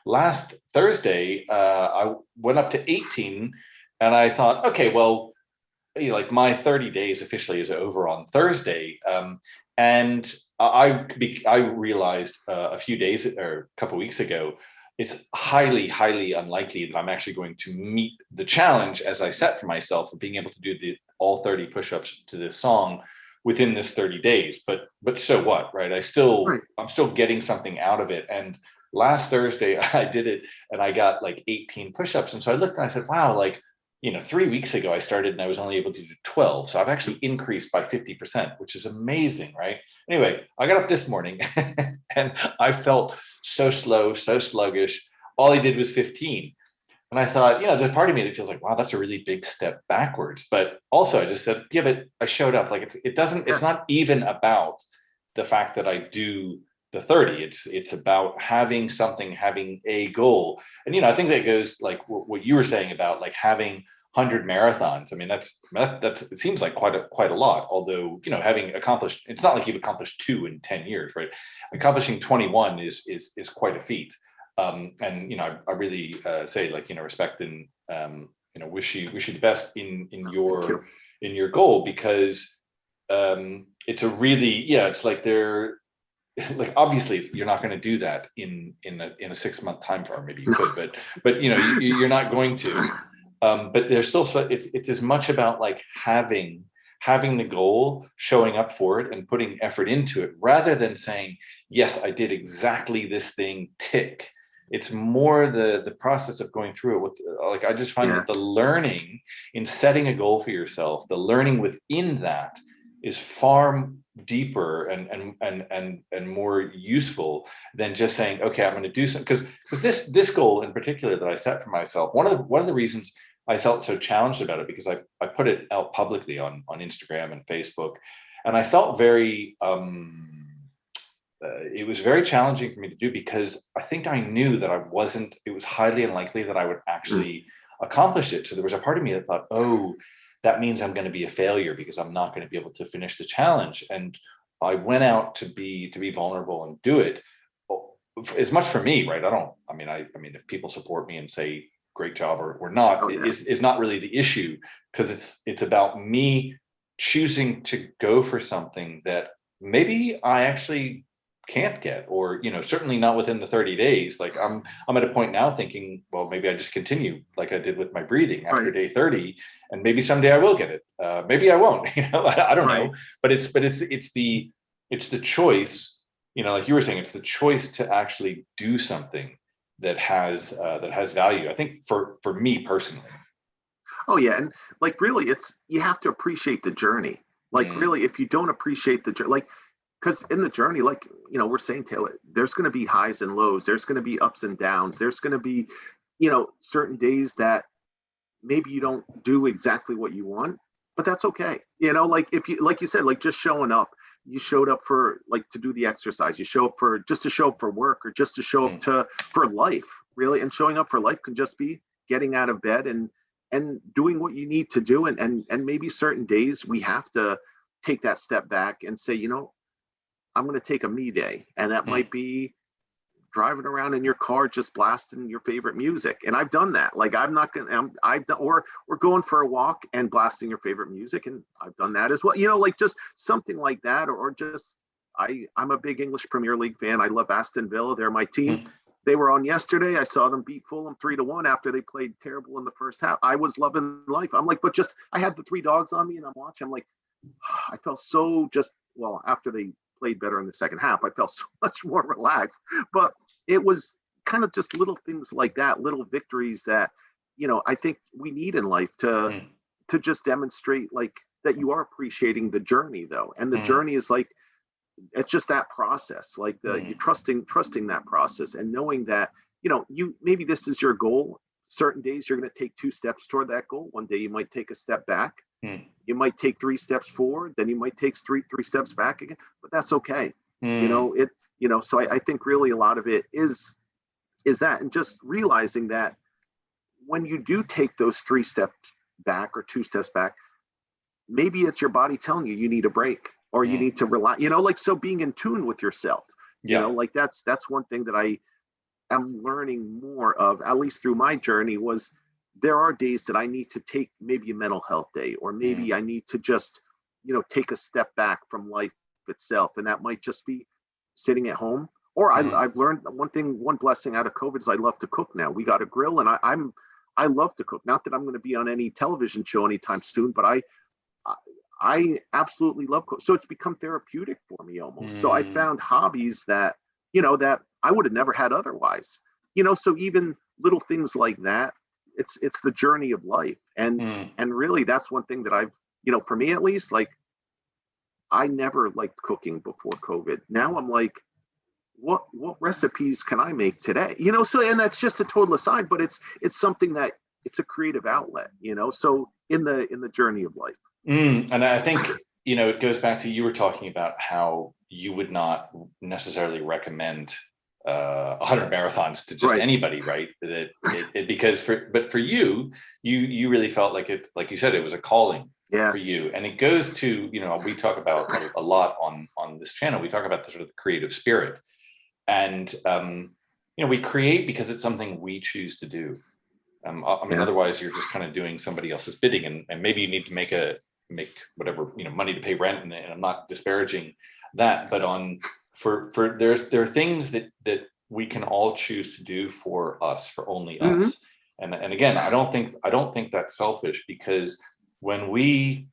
last Thursday, I went up to 18, and I thought, okay, well, like my 30 days officially is over on Thursday. And I realized a few days or a couple of weeks ago, it's highly, highly unlikely that I'm actually going to meet the challenge as I set for myself of being able to do all 30 push-ups to this song within this 30 days. But so what, right? I'm still getting something out of it. And last Thursday I did it, and I got like 18 push-ups. And so I looked and I said, wow, like, 3 weeks ago I started and I was only able to do 12. So I've actually increased by 50%, which is amazing, right? Anyway, I got up this morning and I felt so slow, so sluggish. All I did was 15. And I thought, there's part of me that feels like, wow, that's a really big step backwards. But also I just said, yeah, but I showed up. Like it's not even about the fact that I do the 30. It's about having a goal. And I think that goes like what you were saying about like having 100 marathons. That's it seems like quite a lot. Although having accomplished, it's not like you've accomplished 2 in 10 years, right? Accomplishing 21 is quite a feet. And I really say, like, respect and wish you the best in your goal, because it's a really, it's like like obviously you're not going to do that in a 6-month time frame. Maybe you could, but you're not going to. But there's still it's as much about like having the goal, showing up for it, and putting effort into it, rather than saying, yes, I did exactly this thing, tick. It's more the process of going through it with, like, I just find that the learning in setting a goal for yourself, the learning within that is far deeper and more useful than just saying, okay, I'm going to do something. Because this goal in particular that I set for myself, one of the reasons I felt so challenged about it, because I put it out publicly on Instagram and Facebook, and I felt very it was very challenging for me to do, because I think I knew that it was highly unlikely that I would actually accomplish it. So there was a part of me that thought, oh, that means I'm going to be a failure because I'm not going to be able to finish the challenge. And I went out to be vulnerable and do it. As much for me, right? If people support me and say great job or not, is not really the issue, because it's about me choosing to go for something that maybe I actually can't get, or, you know, certainly not within the 30 days. Like I'm at a point now thinking, well, maybe I just continue like I did with my breathing after Right. day 30, and maybe someday I will get it. Maybe I won't, you know, I don't Right. know, but it's the choice, you know, like you were saying, it's the choice to actually do something that has value. I think for me personally. Oh yeah, and like really, it's you have to appreciate the journey. Like Mm, really, if you don't appreciate the journey, like because in the journey, like we're saying, Taylor, there's going to be highs and lows. There's going to be ups and downs. There's going to be, certain days that maybe you don't do exactly what you want, but that's okay. Like if you, like you said, like just showing up. You showed up for like to do the exercise. You show up for just to show up for work or just to show up mm, to for life, really. And showing up for life can just be getting out of bed and doing what you need to do. And maybe certain days we have to take that step back and say, I'm going to take a me day, and that mm, might be driving around in your car just blasting your favorite music. And I've done that. Like I'm not gonna I've done, or we're going for a walk and blasting your favorite music, and I've done that as well. Like just something like that, or just I'm a big English Premier League fan. I love Aston Villa. They're my team. mm, They were on yesterday. I saw them beat Fulham 3-1 after they played terrible in the first half. I was loving life. I'm like, but just I had the three dogs on me and I'm watching. I'm like, I felt so just well after they played better in the second half. I felt so much more relaxed. But it was kind of just little things like that, little victories that I think we need in life mm, to just demonstrate like that you are appreciating the journey though, and the mm, journey is like it's just that process, like you mm, trusting that process and knowing that you maybe this is your goal. Certain days you're going to take two steps toward that goal. One day you might take a step back, mm, you might take three steps forward, then you might take three steps back again, but that's okay. mm, It so I think really a lot of it is that, and just realizing that when you do take those three steps back or two steps back, maybe it's your body telling you you need a break or you mm. need to rely, like, so being in tune with yourself, Yeah. like that's one thing that I am learning more of, at least through my journey, was there are days that I need to take maybe a mental health day, or maybe Mm, I need to just, take a step back from life itself. And that might just be sitting at home. Or mm, I've learned one blessing out of COVID is I love to cook now. We got a grill, and I love to cook. Not that I'm going to be on any television show anytime soon, but I absolutely love cook. So it's become therapeutic for me almost. So I mm, found hobbies that, that I would have never had otherwise. So even little things like that, it's the journey of life. And mm. and really that's one thing that I've, for me at least, like I never liked cooking before COVID. Now I'm like, what recipes can I make today? So, and that's just a total aside, but it's something that it's a creative outlet, so in the journey of life. And I think, it goes back to, you were talking about how you would not necessarily recommend 100 marathons to just Right. anybody, right? Because for you really felt like it, like you said, it was a calling Yeah. for you. And it goes to, we talk about a lot on this channel. We talk about the sort of creative spirit, and we create because it's something we choose to do. I mean, Yeah. otherwise you're just kind of doing somebody else's bidding, and maybe you need to make whatever, money to pay rent, and I'm not disparaging that, but there are things that we can all choose to do for us, for only Hmm. us. And again, I don't think that's selfish, because when we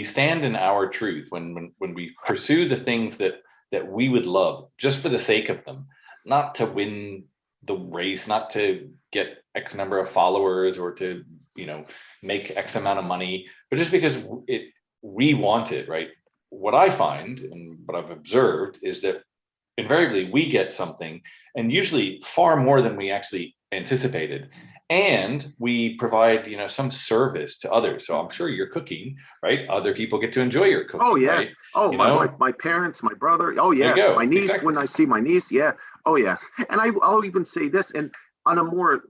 stand in our truth, when we pursue the things that we would love just for the sake of them, not to win the race, not to get X number of followers, or to, make X amount of money, but just because we want it, right? What I find and what I've observed is that invariably we get something, and usually far more than we actually anticipated, and we provide, some service to others. So I'm sure you're cooking, right? Other people get to enjoy your Oh cooking, yeah. right? Oh, You my wife, know, my parents, my brother. Oh there you yeah, my go, niece. exactly. When I see my niece, yeah. Oh yeah. And I'll even say this, and on a more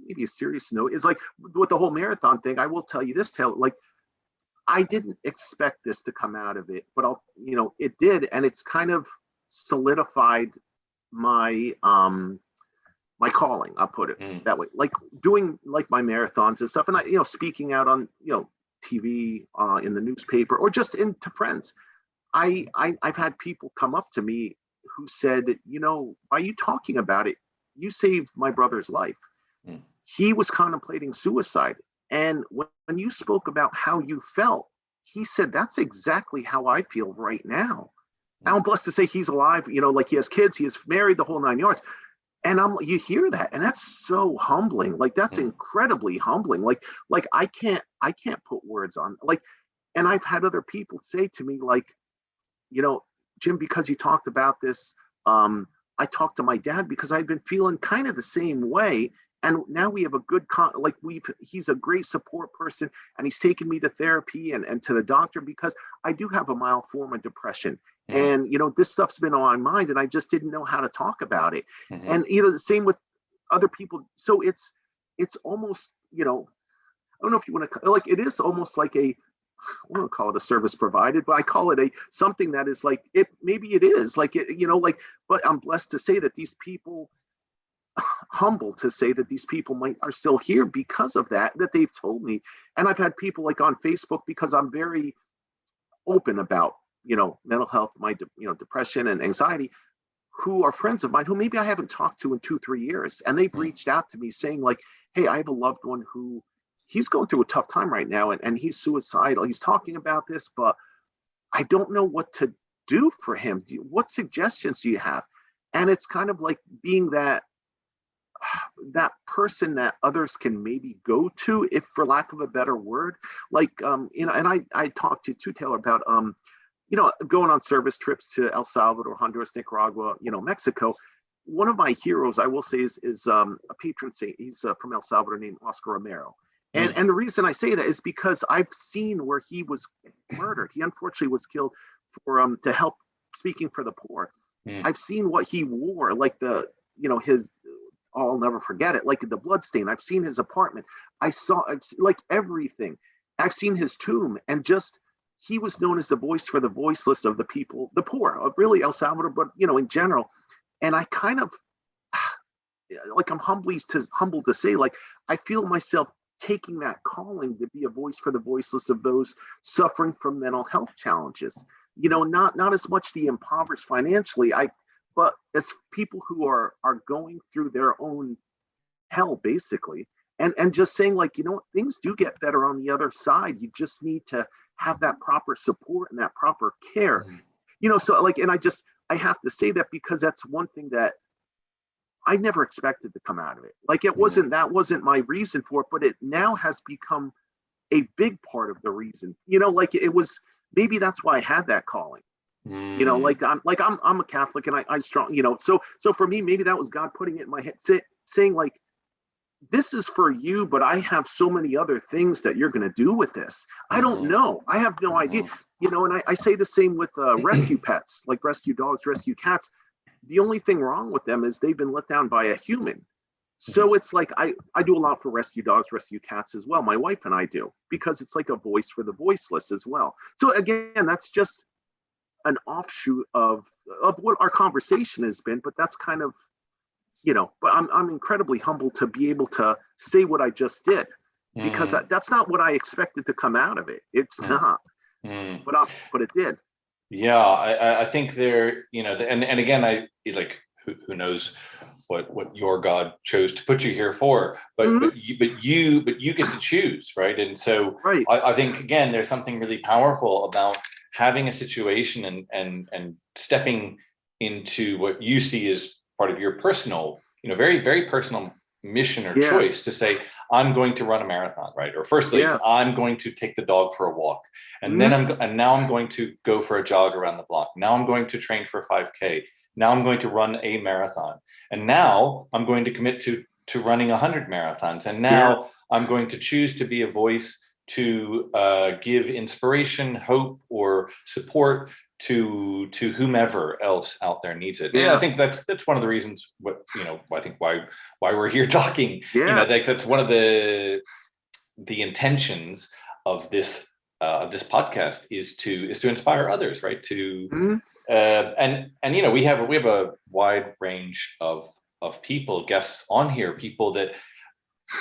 maybe a serious note, is like with the whole marathon thing. I will tell you this, Taylor. Like I didn't expect this to come out of it, but it did, and it's kind of solidified my calling. I'll put it Mm, that way. Like doing like my marathons and stuff, and speaking out on TV, in the newspaper, or just into friends. I've had people come up to me who said, by you talking about it, you saved my brother's life. Mm. He was contemplating suicide. And when you spoke about how you felt, he said, that's exactly how I feel right now. I'm blessed to say he's alive, like he has kids, he is married, the whole 9 yards. And you hear that, and that's so humbling. Like, that's incredibly humbling. Like I can't put words on, like, and I've had other people say to me, like, Jim, because you talked about this, I talked to my dad because I've been feeling kind of the same way. And now we have a good, he's a great support person, and he's taken me to therapy and to the doctor because I do have a mild form of depression. And, this stuff's been on my mind, and I just didn't know how to talk about it. And, the same with other people. So it's almost, I don't know if you want to, like, it is almost like I don't call it a service provided, but I call it something that is like, maybe it is like, but I'm blessed to say that these people, humble to say that these people are still here because of that they've told me. And I've had people like on Facebook, because I'm very open about, mental health, my, depression and anxiety, who are friends of mine who maybe I haven't talked to in 2-3 years. And they've reached out to me saying like, hey, I have a loved one who he's going through a tough time right now. And he's suicidal. He's talking about this, but I don't know what to do for him. What suggestions do you have? And it's kind of like being that person that others can maybe go to, if for lack of a better word, like, and I talked to Taylor about, going on service trips to El Salvador, Honduras, Nicaragua, Mexico. One of my heroes, I will say, is a patron saint. He's from El Salvador, named Oscar Romero. And the reason I say that is because I've seen where he was murdered. He unfortunately was killed for to help speaking for the poor. I've seen what he wore, like his, I'll never forget it, like the blood stain. I've seen his apartment. I've like everything. I've seen his tomb, and just, he was known as the voice for the voiceless of the people, the poor, of really El Salvador, but in general. And I kind of, like, I'm humbled to say, like, I feel myself taking that calling to be a voice for the voiceless of those suffering from mental health challenges. Not as much the impoverished financially, but as people who are going through their own hell, basically, and just saying, like, things do get better on the other side. You just need to have that proper support and that proper care. So, like, and I have to say that because that's one thing that I never expected to come out of it. Like, that wasn't my reason for it, but it now has become a big part of the reason. Like, it was, maybe that's why I had that calling. Like I'm a Catholic, and I strong, so for me, maybe that was God putting it in my head, saying like, this is for you, but I have so many other things that you're going to do with this. I don't know. I have no idea. And I say the same with rescue pets, like rescue dogs, rescue cats. The only thing wrong with them is they've been let down by a human. So it's like, I do a lot for rescue dogs, rescue cats as well. My wife and I do, because it's like a voice for the voiceless as well. So again, that's just an offshoot of what our conversation has been, but that's kind of, but I'm incredibly humbled to be able to say what I just did, because that's not what I expected to come out of it. It's not, but it did. Yeah, I think there, and again, I like, who knows what your God chose to put you here for, but you get to choose, right? And so right. I think, again, there's something really powerful about having a situation and stepping into what you see as part of your personal, very, very personal mission or choice, to say, I'm going to run a marathon, right? Or firstly, it's, I'm going to take the dog for a walk, and then now I'm going to go for a jog around the block. Now I'm going to train for 5K. Now I'm going to run a marathon, and now I'm going to commit to running 100 marathons, and now I'm going to choose to be a voice to give inspiration, hope, or support to whomever else out there needs it. Yeah, I think that's one of the reasons I think why we're here talking. That's one of the intentions of this podcast is to inspire others, right? To and we have a wide range of people, guests on here, people that,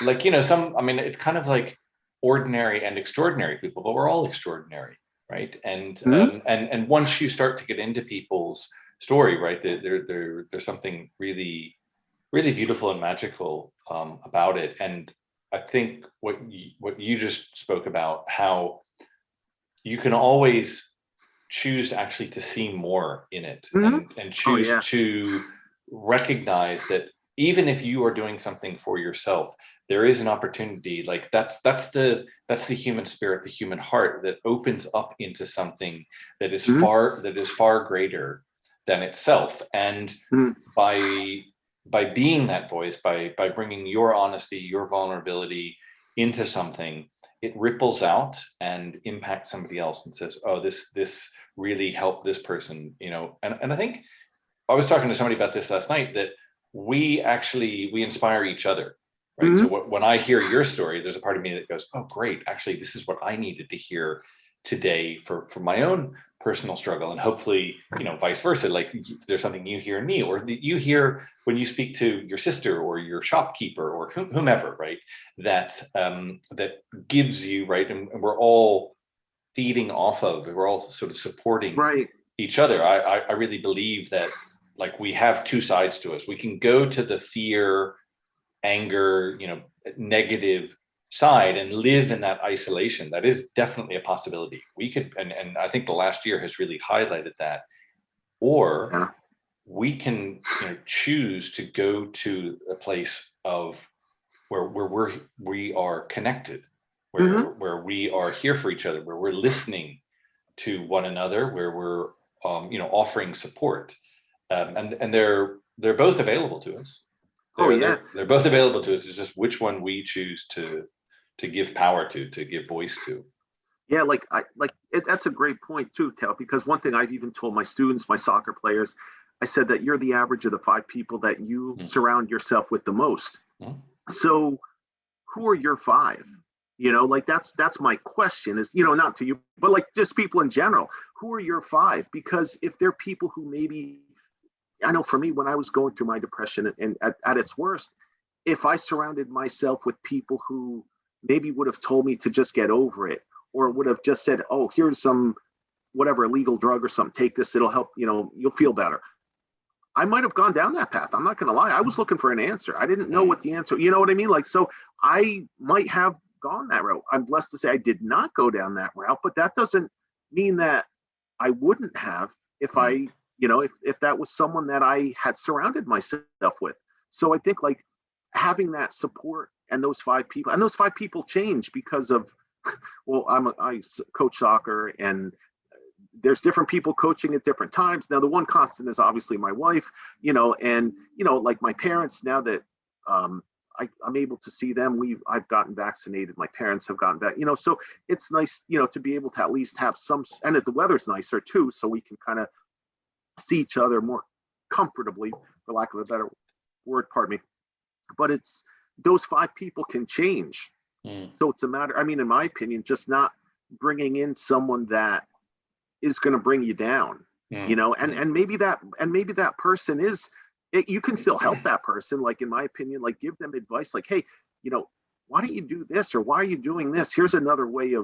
like, some, it's kind of like ordinary and extraordinary people, but we're all extraordinary, right? And Mhm. and once you start to get into people's story, right, there's something really beautiful and magical about it. And I think what you just spoke about, how you can always choose actually to see more in it, Mhm. and Oh choose yeah. to recognize that even if you are doing something for yourself, there is an opportunity. Like that's the human spirit, the human heart, that opens up into something Mhm. that is far greater than itself. And Mhm. by being that voice, by bringing your honesty, your vulnerability into something, it ripples out and impacts somebody else and says, oh, this really helped this person, you know. And I think I was talking to somebody about this last night, that we inspire each other, right? So Mhm. when I hear your story, there's a part of me that goes, oh great, actually this is what I needed to hear today for my own personal struggle. And hopefully, you know, vice versa, like there's something you hear in me, or that you hear when you speak to your sister or your shopkeeper or whomever, right, that that gives you, right, and we're all feeding off of, we're all sort of supporting Right. each other. I really believe that, like, we have two sides to us. We can go to the fear, anger, you know, negative side and live in that isolation. That is definitely a possibility. We could, and I think the last year has really highlighted that. Or Yeah. we can, you know, choose to go to a place of where we are connected, Mhm. where we are here for each other, where we're listening to one another, where we're you know, offering support, and they're both available to us. Oh yeah. They're both available to us. It's just which one we choose to give power to give voice to. Yeah, that's a great point too, Tal, because one thing I've even told my students, my soccer players, I said that you're the average of the 5 people that you Mm, surround yourself with the most. mm, So who are your 5? Like that's my question is, not to you, but like just people in general. Who are your 5? Because if they're people who maybe, I know for me, when I was going through my depression and at its worst, if I surrounded myself with people who maybe would have told me to just get over it, or would have just said, oh, here's some whatever illegal drug or something, take this, it'll help, you'll feel better. I might have gone down that path. I'm not going to lie. I was looking for an answer. I didn't know mm, what the answer, you know what I mean? Like, so I might have gone that route. I'm blessed to say I did not go down that route, but that doesn't mean that I wouldn't have if mm, if that was someone that I had surrounded myself with. So I think like having that support and those 5 people change because of, well, I coach soccer and there's different people coaching at different times. Now, the one constant is obviously my wife, and like my parents. Now that I'm able to see them, I've gotten vaccinated. My parents have gotten back. So it's nice, to be able to at least have some. And the weather's nicer too, so we can kind of see each other more comfortably, for lack of a better word. Pardon me. But it's those 5 people can change. mm, So it's a matter. I mean, in my opinion, just not bringing in someone that is going to bring you down, mm, mm, and maybe that person is you can still help that person, like in my opinion, like give them advice, like, hey, why don't you do this, or why are you doing this? Here's another way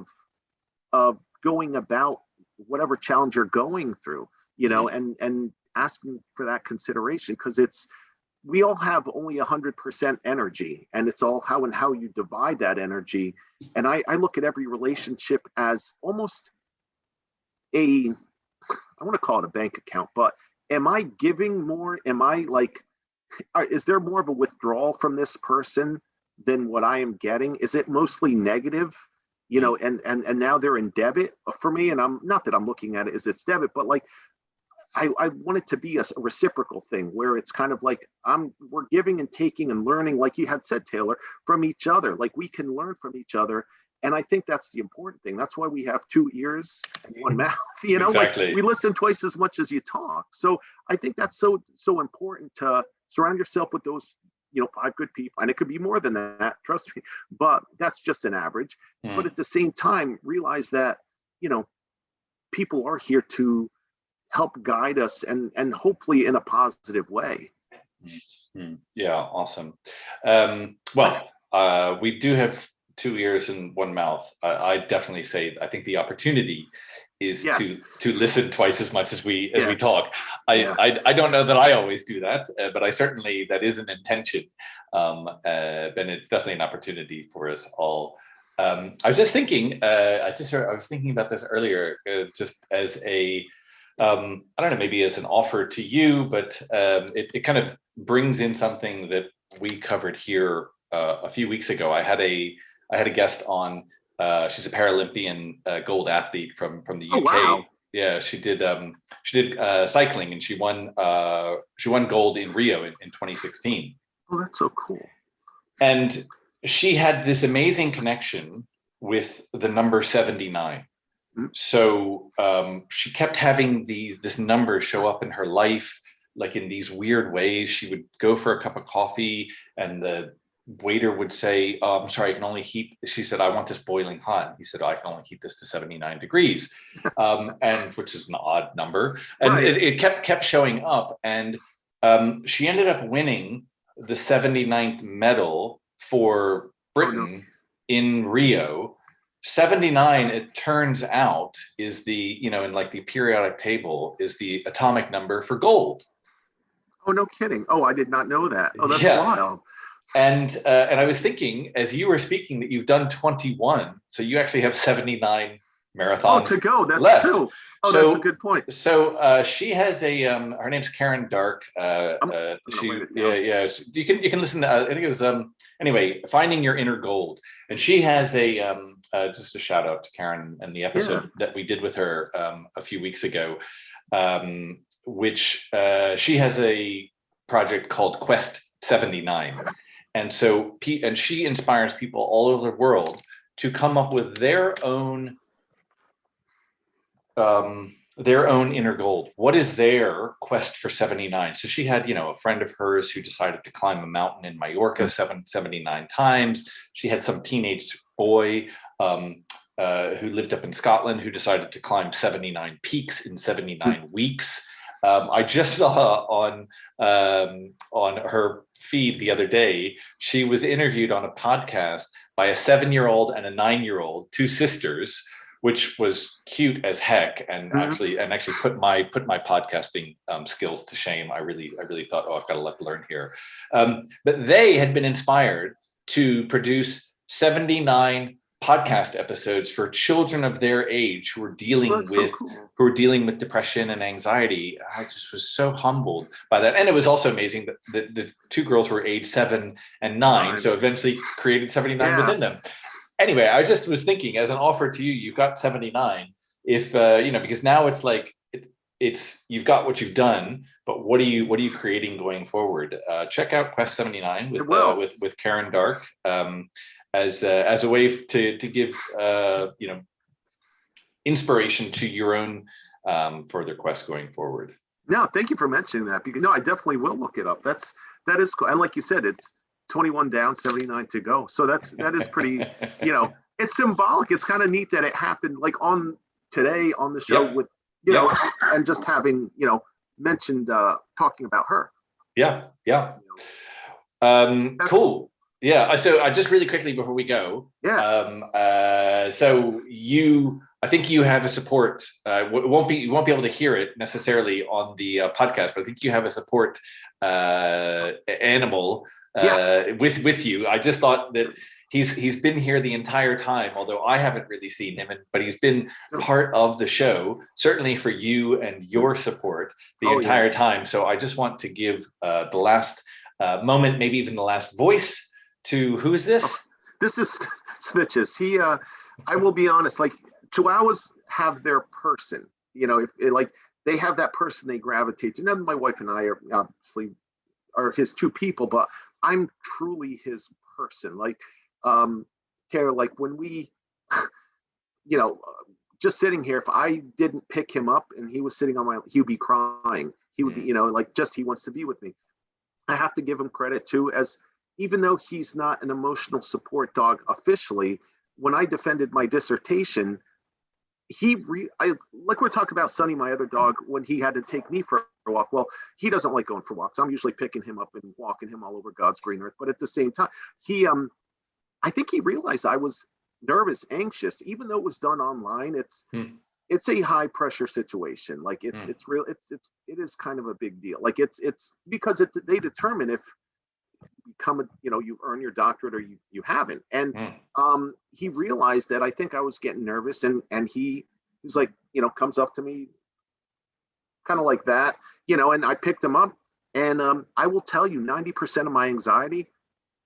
of going about whatever challenge you're going through, mm, and asking for that consideration, because it's we all have only 100% energy, and it's all how you divide that energy. And I look at every relationship as almost a, I want to call it a bank account, but am I giving more? Am I like, is there more of a withdrawal from this person than what I am getting? Is it mostly negative? mm, And now they're in debit for me. And I'm not that I'm looking at it as it's debit, but like I want it to be a reciprocal thing where it's kind of like we're giving and taking and learning, like you had said, Taylor, from each other. Like we can learn from each other. And I think that's the important thing. That's why we have 2 ears and one mouth, like we exactly. listen twice as much as you talk. So I think that's so important to surround yourself with those, 5 good people. And it could be more than that, trust me, but that's just an average. But Mm, at the same time, realize that, you know, people are here to help guide us and hopefully in a positive way. mm, mm. Yeah, awesome. Well, we do have 2 ears and one mouth. I definitely say I think the opportunity is Yes. to listen twice as much as we talk. Yeah. I don't know that I always do that, but I certainly, that is an intention, and it's definitely an opportunity for us all. I was just thinking, I was thinking about this earlier, just as a I don't know, maybe as an offer to you, but it kind of brings in something that we covered here a few weeks ago. I had a guest on. She's a Paralympian gold athlete from the UK. Oh, wow. Yeah, she did cycling, and she won gold in Rio in 2016. Oh, that's so cool. And she had this amazing connection with the number 79. So she kept having this number show up in her life, like in these weird ways. She would go for a cup of coffee, and the waiter would say, "Oh, I'm sorry, I can only heat." She said, "I want this boiling hot." He said, "I can only heat this to 79 degrees," and which is an odd number. And Right. it kept showing up, and she ended up winning the 79th medal for Britain in Rio. 79, it turns out, is the, in like the periodic table, is the atomic number for gold. Oh, no kidding. Oh, I did not know that. Oh, that's Yeah. wild. And I was thinking, as you were speaking, that you've done 21, so you actually have 79 marathons to go. That's left. true. Oh, So- that's a good point. So she has her name's Karen Dark. I'm gonna write it down. Yeah. You can listen to. I think it was anyway, Finding Your Inner Gold, and she has just a shout out to Karen and the episode that we did with her a few weeks ago, which she has a project called Quest 79, and so she inspires people all over the world to come up with their own inner gold. What is their quest for 79? So she had, a friend of hers who decided to climb a mountain in Mallorca 79 times. She had some teenage boy who lived up in Scotland who decided to climb 79 peaks in 79 weeks. I just saw on her feed the other day, she was interviewed on a podcast by a 7-year-old and a 9-year-old, two sisters, which was cute as heck, and actually put my podcasting skills to shame. I really thought, oh, I've got to learn here. But they had been inspired to produce 79 podcast episodes for children of their age who were dealing with depression and anxiety. I just was so humbled by that. And it was also amazing that the two girls were age 7 and 9, so eventually created 79 within them. Anyway, I just was thinking, as an offer to you, you've got 79. If because now it's like it's you've got what you've done, but what are you creating going forward? Check out Quest 79 with Karen Dark as a way to give inspiration to your own further quest going forward. No, thank you for mentioning that, because I definitely will look it up. That is cool. And like you said, it's 21 down, 79 to go. So that is pretty, it's symbolic. It's kind of neat that it happened like on today on the show with, and just having, mentioned, talking about her. Yeah. Cool. Yeah. So just really quickly before we go. Yeah. So I think you have a support. You won't be able to hear it necessarily on the podcast, but I think you have a support animal with you. I just thought that he's been here the entire time, although I haven't really seen him, but he's been part of the show, certainly for you and your support the entire time. So I just want to give the last moment, maybe even the last voice to, who is this? This is Snitches. I will be honest, like Chihuahuas have their person, if they have that person they gravitate to. And my wife and I are obviously his two people, but I'm truly his person. Like, Tara, like when we, just sitting here, if I didn't pick him up and he was sitting on he would be crying. He would be, he wants to be with me. I have to give him credit too, as even though he's not an emotional support dog officially, when I defended my dissertation, like we're talking about Sonny, my other dog, when he had to take me for a walk. Well, he doesn't like going for walks. I'm usually picking him up and walking him all over God's green earth. But at the same time, I think he realized I was nervous, anxious, even though it was done online. it's a high pressure situation. Like Mm. it's real. It is kind of a big deal. Like it's because they determine if you become a, you've earned your doctorate or you haven't. And Mm. he realized that I think I was getting nervous, and he was like, comes up to me kind of like that, and I picked him up, and I will tell you, 90% of my anxiety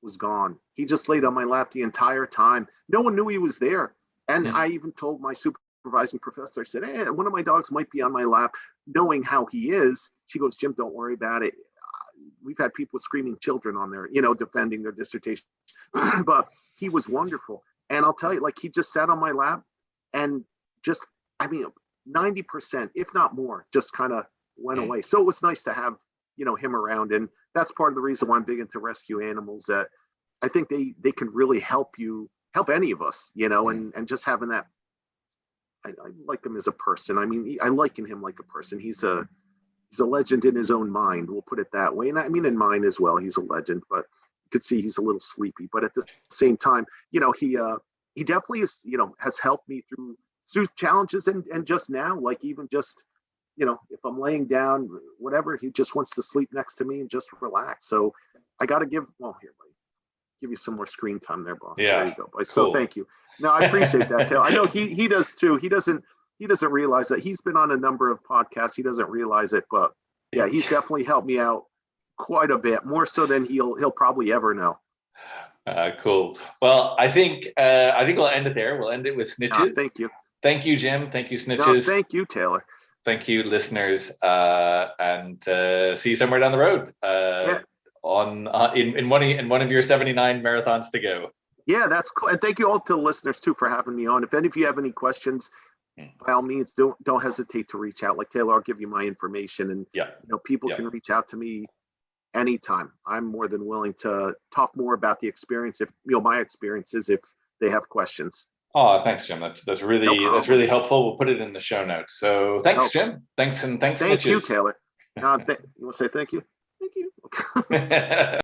was gone. He just laid on my lap the entire time. No one knew he was there. And Mm. I even told my supervising professor, I said, hey, one of my dogs might be on my lap, knowing how he is. She goes, Jim, don't worry about it. We've had people with screaming children on there, defending their dissertation. But he was wonderful. And I'll tell you, like, he just sat on my lap and just, I mean, 90%, if not more, just kind of went Mm. away. So it was nice to have, him around. And that's part of the reason why I'm big into rescue animals, that I think they can really help any of us, and just having that, I like him as a person. I mean, I liken him like a person. He's a legend in his own mind. We'll put it that way. And I mean, in mine as well, he's a legend, but you could see he's a little sleepy, but at the same time, he definitely is, has helped me through challenges. And just now, like, even just, if I'm laying down, whatever, he just wants to sleep next to me and just relax. So I got to give you some more screen time there, boss. Yeah. There you go. Cool. So thank you. No, I appreciate that, Taylor. I know he does too. He doesn't realize that. He's been on a number of podcasts. He doesn't realize it, but yeah, he's definitely helped me out quite a bit, more so than he'll probably ever know. Cool. Well, I think we'll end it there. We'll end it with snitches. Thank you. Thank you, Jim. Thank you, snitches. No, thank you, Taylor. Thank you, listeners, and see you somewhere down the road. Yeah. In one of your 79 marathons to go. Yeah, that's cool. And thank you all to the listeners too for having me on. If any of you have any questions, by all means, don't hesitate to reach out. Like Taylor, I'll give you my information, and people can reach out to me anytime. I'm more than willing to talk more about the experience, if my experiences, if they have questions. Oh, thanks, Jim. That's really helpful. We'll put it in the show notes. So thanks, Jim. Thanks, thank snitches. You, Taylor. You want to say thank you? Thank you.